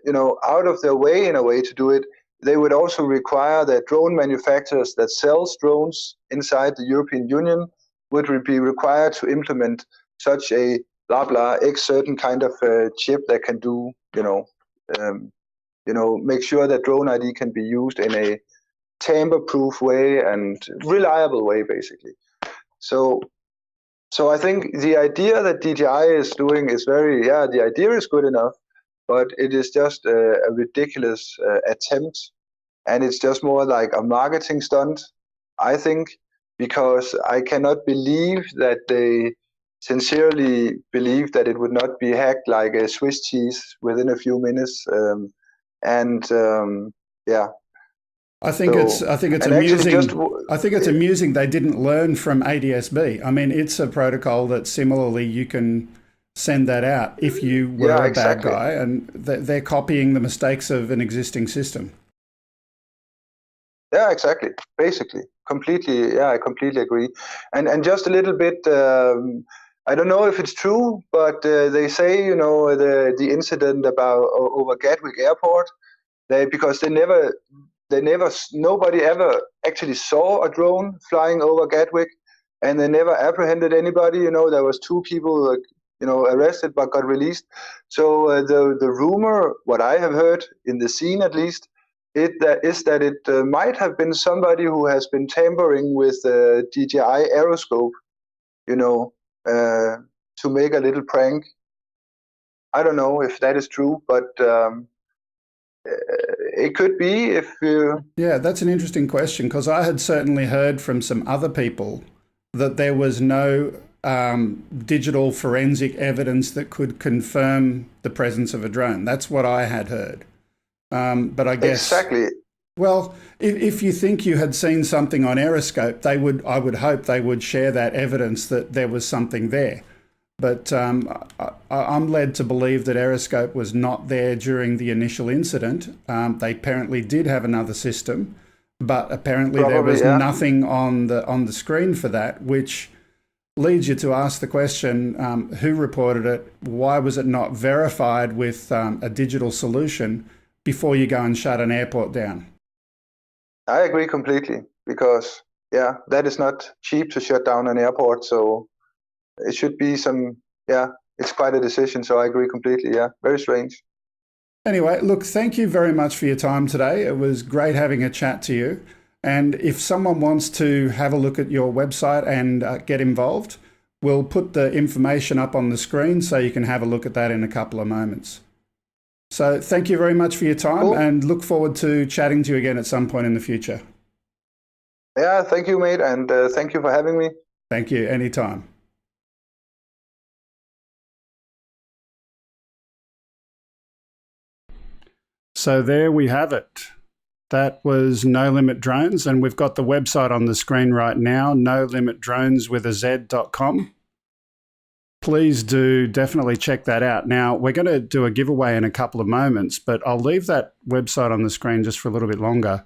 know, out of their way in a way to do it, they would also require that drone manufacturers that sells drones inside the European Union would be required to implement such a blah blah X certain kind of chip that can do, make sure that drone ID can be used in a tamper-proof way and reliable way, basically. So I think the idea that DJI is doing is the idea is good enough, but it is just a ridiculous attempt, and it's just more like a marketing stunt, I think, because I cannot believe that they sincerely believe that it would not be hacked like a Swiss cheese within a few minutes. I think it's amusing. I think it's amusing they didn't learn from ADSB. I mean, it's a protocol that similarly you can send that out if you were a bad guy, and they're copying the mistakes of an existing system. Yeah, exactly. Basically, completely. Yeah, I completely agree. And just a little bit. I don't know if it's true, but they say, you know, the incident about over Gatwick Airport, nobody ever actually saw a drone flying over Gatwick, and they never apprehended anybody. You know, there was 2 people, arrested but got released. So the rumor, what I have heard in the scene at least, is that it might have been somebody who has been tampering with DJI Aeroscope, you know, to make a little prank. I don't know if that is true, but it could be if you... Yeah, that's an interesting question, because I had certainly heard from some other people that there was no digital forensic evidence that could confirm the presence of a drone. That's what I had heard. But I guess... Exactly. Well, if you think you had seen something on Aeroscope, I would hope they would share that evidence that there was something there. But I'm led to believe that Aeroscope was not there during the initial incident. They apparently did have another system, but apparently there was nothing on the screen for that, which leads you to ask the question, who reported it? Why was it not verified with a digital solution before you go and shut an airport down? I agree completely, because, that is not cheap to shut down an airport. So it should be it's quite a decision. So I agree completely. Yeah, very strange. Anyway, look, thank you very much for your time today. It was great having a chat to you. And if someone wants to have a look at your website and get involved, we'll put the information up on the screen so you can have a look at that in a couple of moments. So thank you very much for your time, and look forward to chatting to you again at some point in the future. Yeah, thank you, mate, and thank you for having me. Thank you, anytime. So there we have it. That was No Limit Drones, and we've got the website on the screen right now, nolimitdrones.com. Please do definitely check that out. Now, we're going to do a giveaway in a couple of moments, but I'll leave that website on the screen just for a little bit longer.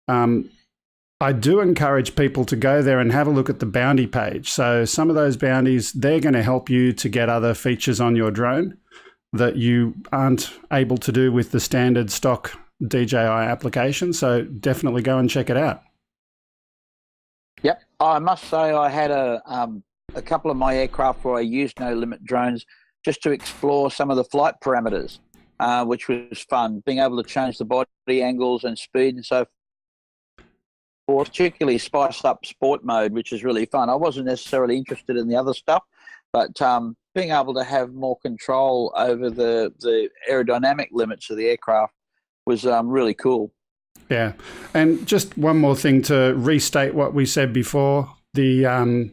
I do encourage people to go there and have a look at the bounty page. So some of those bounties, they're going to help you to get other features on your drone that you aren't able to do with the standard stock DJI application. So definitely go and check it out. Yep. I must say I had a a couple of my aircraft where I used no limit drones just to explore some of the flight parameters, which was fun. Being able to change the body angles and speed and so forth, particularly spice up sport mode, which is really fun. I wasn't necessarily interested in the other stuff, but being able to have more control over the aerodynamic limits of the aircraft was really cool. Yeah. And just one more thing to restate what we said before, the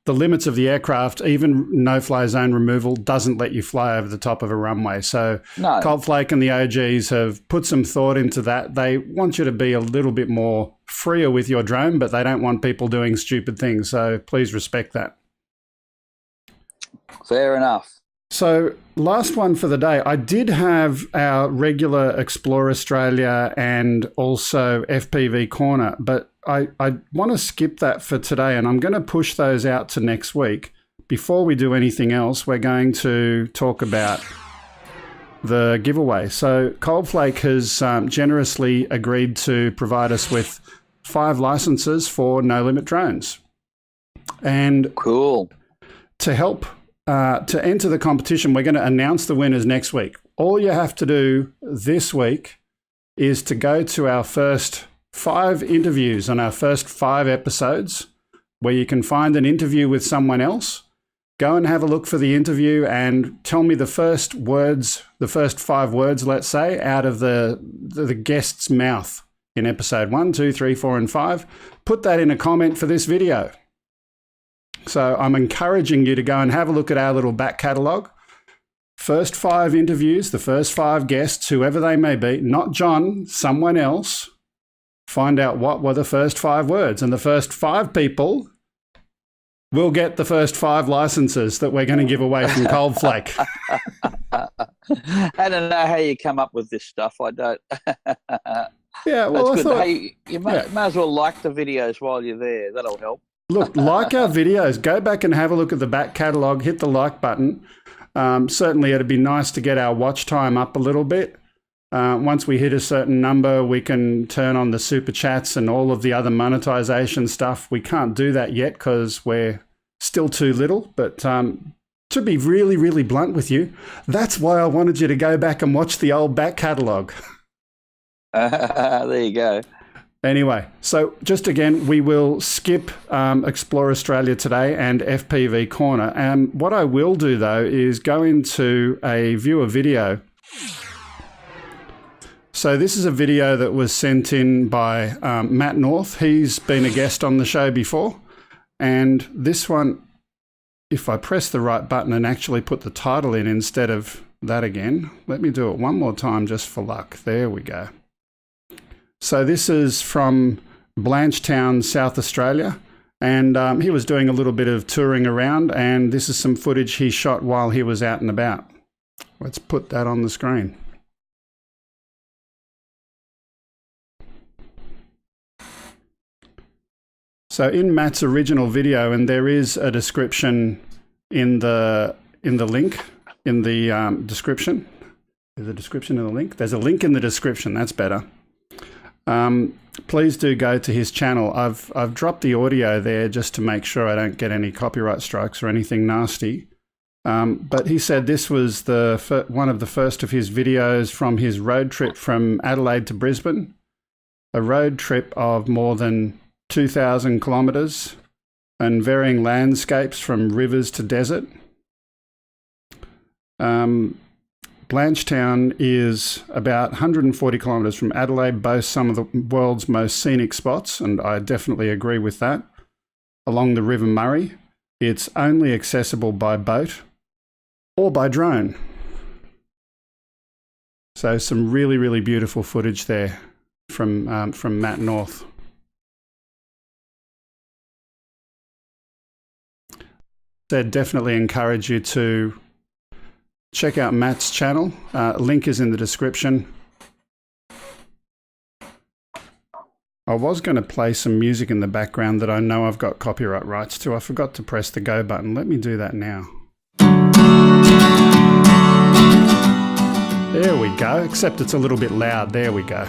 limits of the aircraft, even no-fly zone removal, doesn't let you fly over the top of a runway. So No. Cold Flake and the OGs have put some thought into that. They want you to be a little bit more freer with your drone, but they don't want people doing stupid things. So please respect that. Fair enough. So last one for the day. I did have our regular Explore Australia and also FPV Corner, but I want to skip that for today, and I'm going to push those out to next week. Before we do anything else, we're going to talk about the giveaway. So Cold Flake has generously agreed to provide us with 5 licenses for No Limit drones. And Cool. to help to enter the competition, we're going to announce the winners next week. All you have to do this week is to go to our first 5 interviews on our first 5 episodes, where you can find an interview with someone else. Go and have a look for the interview and tell me the first words, the first 5 words, let's say, out of the guest's mouth in episode 1, 2, 3, 4, and 5. Put that in a comment for this video. So I'm encouraging you to go and have a look at our little back catalogue. First 5 interviews, the first 5 guests, whoever they may be, not John, someone else, find out what were the first 5 words. And the first 5 people will get the first 5 licenses that we're going to give away from Cold Flake. I don't know how you come up with this stuff. I don't. Yeah, well, That's I good. thought, Hey, you may as well like the videos while you're there. That'll help. look, like our videos, go back and have a look at the back catalogue, hit the like button. Certainly, it'd be nice to get our watch time up a little bit. Once we hit a certain number, we can turn on the super chats and all of the other monetization stuff. We can't do that yet because we're still too little. But to be really, really blunt with you, that's why I wanted you to go back and watch the old back catalogue. There you go. Anyway, so just again, we will skip Explore Australia today and FPV Corner. And what I will do, though, is go into a viewer video. So this is a video that was sent in by Matt North. He's been a guest on the show before. And this one, if I press the right button and actually put the title in instead of that again, let me do it one more time just for luck. There we go. So this is from Blanchetown, South Australia, and he was doing a little bit of touring around, and this is some footage he shot while he was out and about. Let's put that on the screen. So in Matt's original video, and there is a description in the link, in the description. There's a description in the link. There's a link in the description. That's better. Please do go to his channel. I've dropped the audio there just to make sure I don't get any copyright strikes or anything nasty. But he said this was one of the first of his videos from his road trip from Adelaide to Brisbane, a road trip of more than 2,000 kilometres and varying landscapes from rivers to desert. Blanchetown is about 140 kilometres from Adelaide, boasts some of the world's most scenic spots, and I definitely agree with that. Along the River Murray, it's only accessible by boat or by drone. So some really, really beautiful footage there from Matt North. I'd definitely encourage you to check out Matt's channel. Link is in the description. I was going to play some music in the background that I know I've got copyright rights to. I forgot to press the go button. Let me do that now. There we go, except it's a little bit loud. There we go.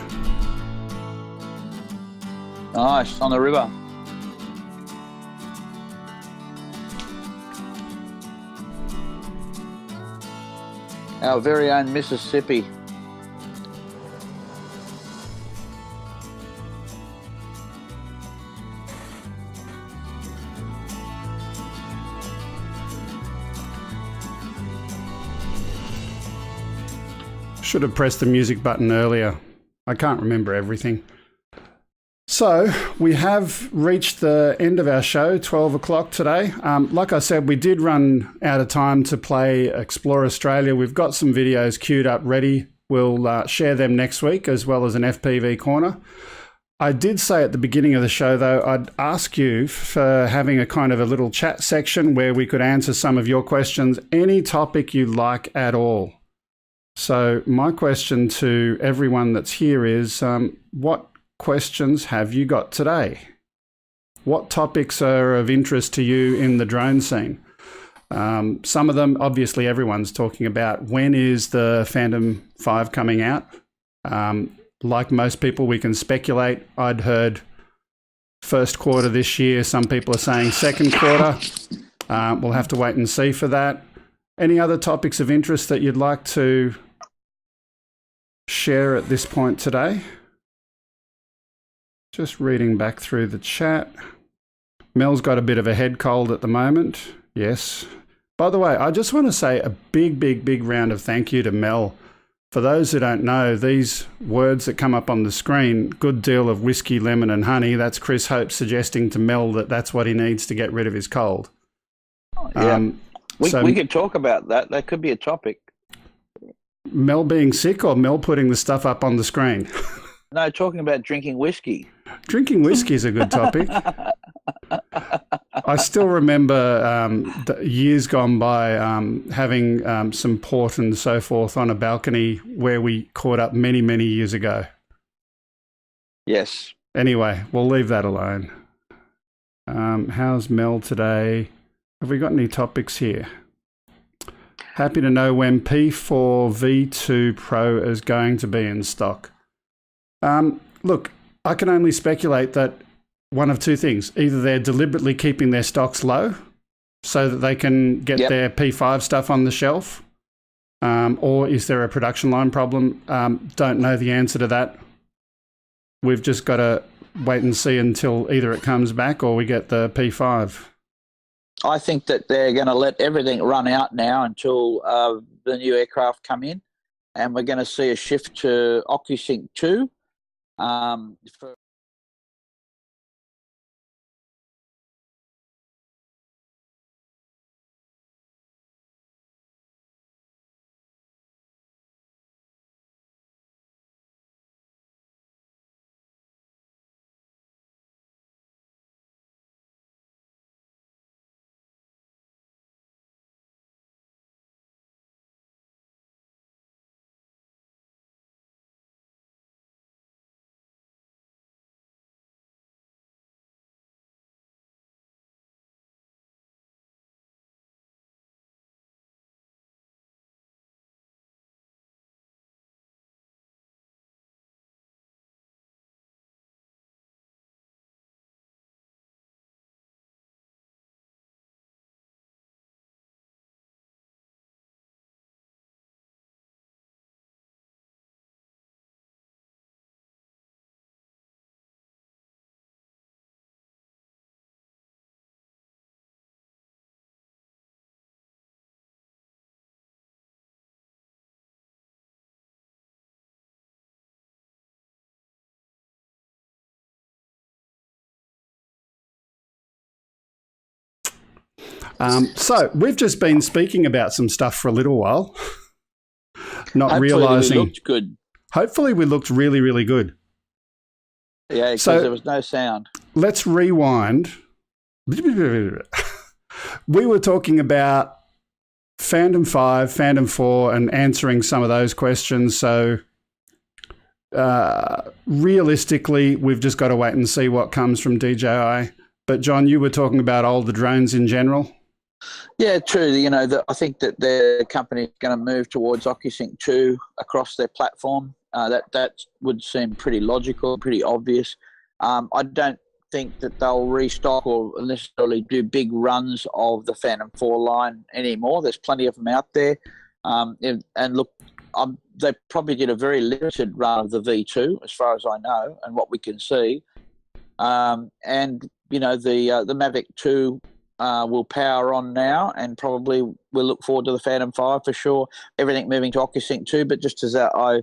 Nice, on the river. Our very own Mississippi. Should have pressed the music button earlier. I can't remember everything. So we have reached the end of our show, 12 o'clock today. Like I said, we did run out of time to play Explore Australia. We've got some videos queued up ready. We'll share them next week, as well as an FPV corner. I did say at the beginning of the show, though, I'd ask you for having a kind of a little chat section where we could answer some of your questions, any topic you like at all. So my question to everyone that's here is, what questions have you got today? What topics are of interest to you in the drone scene? Some of them, obviously, everyone's talking about when is the Phantom 5 coming out? Like most people, we can speculate. I'd heard first quarter this year. Some people are saying second quarter. We'll have to wait and see for that. Any other topics of interest that you'd like to share at this point today? Just reading back through the chat. Mel's got a bit of a head cold at the moment. Yes. By the way, I just want to say a big round of thank you to Mel. For those who don't know, these words that come up on the screen, good deal of whiskey, lemon and honey, that's Chris Hope suggesting to Mel that that's what he needs to get rid of his cold. Yeah. We could talk about that. That could be a topic. Mel being sick or Mel putting the stuff up on the screen? No, talking about drinking whiskey. Drinking whiskey is a good topic. I still remember years gone by having some port and so forth on a balcony where we caught up many years ago. Yes. Anyway, we'll leave that alone. How's Mel today? Have we got any topics here? Happy to know when P4 V2 Pro is going to be in stock. Look, I can only speculate that one of two things. Either they're deliberately keeping their stocks low so that they can get their P5 stuff on the shelf, or is there a production line problem? Don't know the answer to that. We've just got to wait and see until either it comes back or we get the P5. I think that they're going to let everything run out now until the new aircraft come in, and we're going to see a shift to OcuSync 2. So we've just been speaking about some stuff for a little while, not Hopefully realising. we looked good. Hopefully we looked really good. Yeah, because there was no sound. Let's rewind. We were talking about Phantom 5, Phantom 4 and answering some of those questions. So realistically, we've just got to wait and see what comes from DJI. But John, you were talking about older drones in general. Yeah, true. I think that the company is going to move towards OcuSync 2 across their platform. That would seem pretty logical, pretty obvious. I don't think that they'll restock or necessarily do big runs of the Phantom 4 line anymore. There's plenty of them out there. And look, they probably did a very limited run of the V2, as far as I know, and what we can see. And you know, the Mavic 2 will power on now, and probably we'll look forward to the Phantom 5 for sure. Everything moving to OcuSync 2, but just as I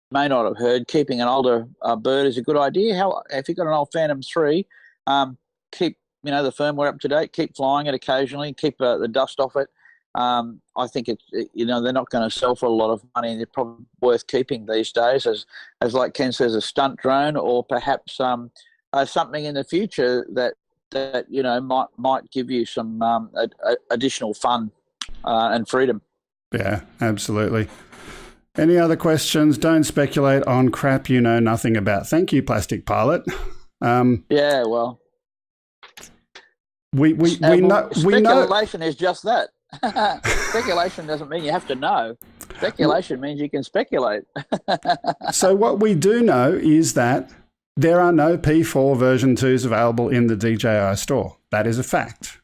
may not have heard, keeping an older bird is a good idea. If you've got an old Phantom 3, keep the firmware up to date, keep flying it occasionally, keep the dust off it. I think they're not going to sell for a lot of money. They're probably worth keeping these days, as like Ken says, a stunt drone, or perhaps something in the future that might give you some additional fun and freedom. Yeah, absolutely. Any other questions? Don't speculate on crap you know nothing about. Thank you, Plastic Pilot. Yeah, well, we know speculation is just that. Speculation doesn't mean you have to know. Speculation means you can speculate. So what we do know is that there are no P4 version 2s available in the DJI store. That is a fact.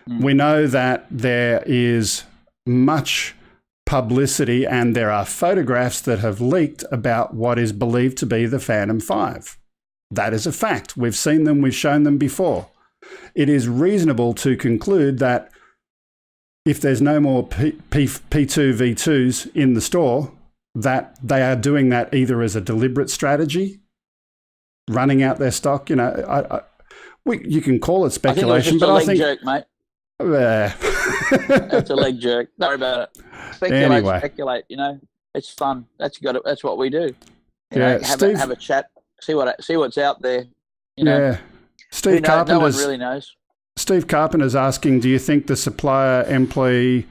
We know that there is much publicity and there are photographs that have leaked about what is believed to be the Phantom 5. That is a fact. We've seen them, we've shown them before. It is reasonable to conclude that if there's no more P2 V2s in the store, that they are doing that either as a deliberate strategy, running out their stock. You can call it speculation, but I think it's just a leg jerk, mate. That's a leg jerk. Don't worry about it. Speculate. It's fun. That's what we do. Have a chat. See what's out there. Steve Carpenter's, no one really knows. Steve Carpenter's asking, do you think the supplier-employee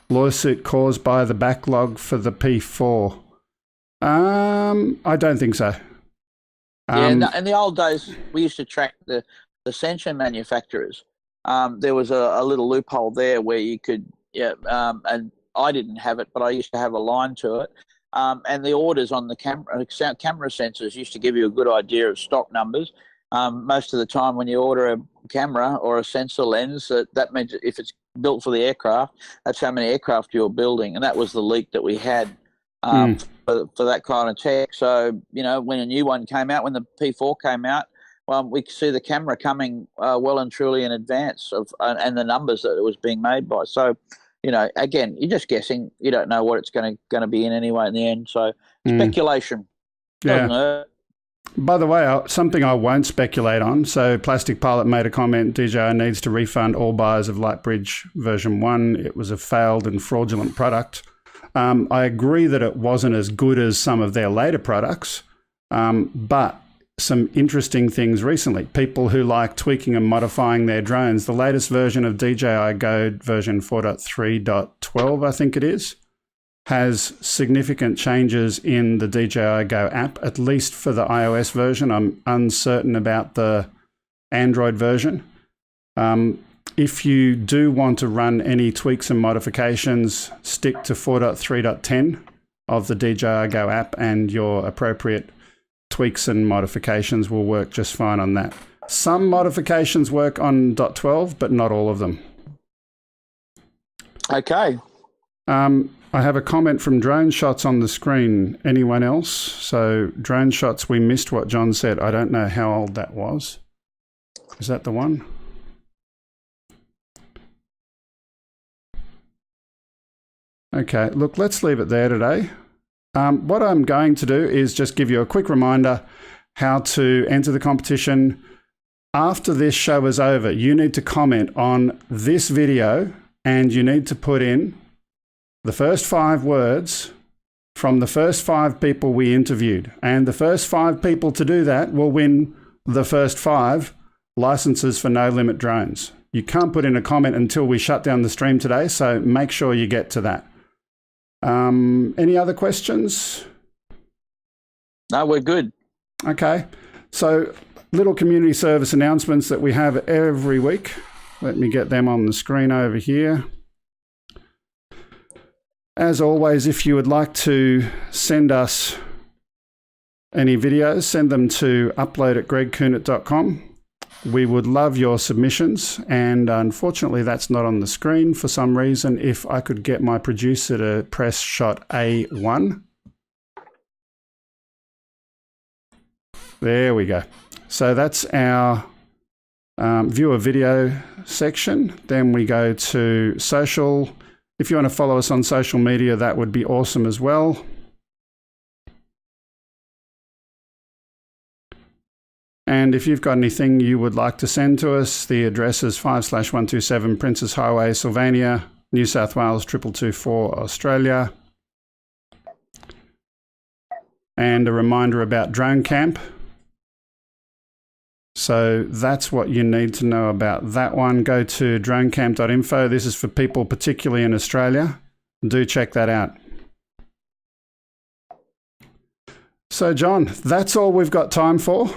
lawsuit caused by the backlog for the P4? I don't think so. In the old days, we used to track the sensor manufacturers. There was a little loophole there where you could, and I didn't have it, but I used to have a line to it. And the orders on the camera sensors used to give you a good idea of stock numbers. Most of the time when you order a camera or a sensor lens, that means if it's built for the aircraft, that's how many aircraft you're building. And that was the leak that we had for that kind of tech. So, when a new one came out, when the P4 came out, we could see the camera coming well and truly in advance of and the numbers that it was being made by. So, again, you're just guessing. You don't know what it's going to be in anyway in the end. So speculation. Doesn't hurt. By the way, something I won't speculate on. So Plastic Pilot made a comment, DJI needs to refund all buyers of Lightbridge version 1. It was a failed and fraudulent product. I agree that it wasn't as good as some of their later products, but some interesting things recently. People who like tweaking and modifying their drones. The latest version of DJI Go, version 4.3.12, I think it is, has significant changes in the DJI Go app, at least for the iOS version. I'm uncertain about the Android version. If you do want to run any tweaks and modifications, stick to 4.3.10 of the DJI Go app, and your appropriate tweaks and modifications will work just fine on that. Some modifications work on .12, but not all of them. Okay. I have a comment from Drone Shots on the screen. Anyone else? So Drone Shots, we missed what John said. I don't know how old that was. Is that the one? Okay, look, let's leave it there today. What I'm going to do is just give you a quick reminder how to enter the competition. After this show is over, you need to comment on this video and you need to put in the first 5 words from the first 5 people we interviewed. And the first 5 people to do that will win the first 5 licenses for No Limit drones. You can't put in a comment until we shut down the stream today, so make sure you get to that. Any other questions? No, we're good. Okay. So little community service announcements that we have every week. Let me get them on the screen over here. As always, if you would like to send us any videos, send them to upload@gregkunert.com. We would love your submissions, and unfortunately that's not on the screen for some reason. If I could get my producer to press shot A1. There we go. So that's our viewer video section. Then we go to social. If you want to follow us on social media, that would be awesome as well. And if you've got anything you would like to send to us, the address is 5/127 Princess Highway, Sylvania, New South Wales 2224, Australia. And a reminder about Drone Camp. So that's what you need to know about that one. Go to dronecamp.info. This is for people particularly in Australia. Do check that out. So John, that's all we've got time for.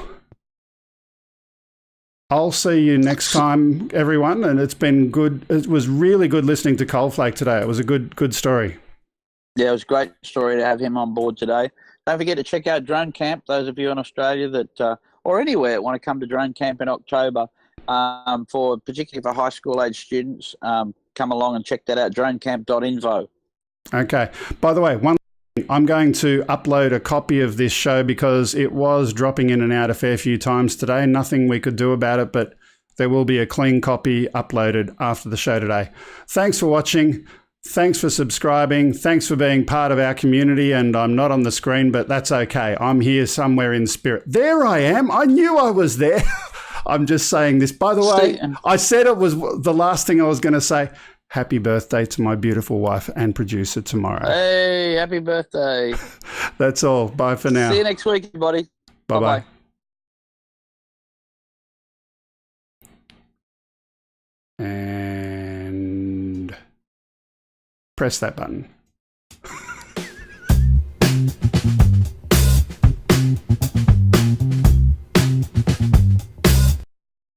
I'll see you next time, everyone. And it's been good. It was really good listening to Coldflake today. It was a good story. Yeah, it was a great story to have him on board today. Don't forget to check out Drone Camp. Those of you in Australia that, or anywhere, want to come to Drone Camp in October, particularly for high school age students, come along and check that out. Dronecamp.info. Okay. By the way, I'm going to upload a copy of this show because it was dropping in and out a fair few times today. Nothing we could do about it, but there will be a clean copy uploaded after the show today. Thanks for watching. Thanks for subscribing. Thanks for being part of our community. And I'm not on the screen, but that's okay. I'm here somewhere in spirit. There I am. I knew I was there. I'm just saying this. By the way, I said it was the last thing I was going to say. Happy birthday to my beautiful wife and producer tomorrow. Hey, happy birthday. That's all. Bye for now. See you next week, everybody. Bye-bye. And press that button.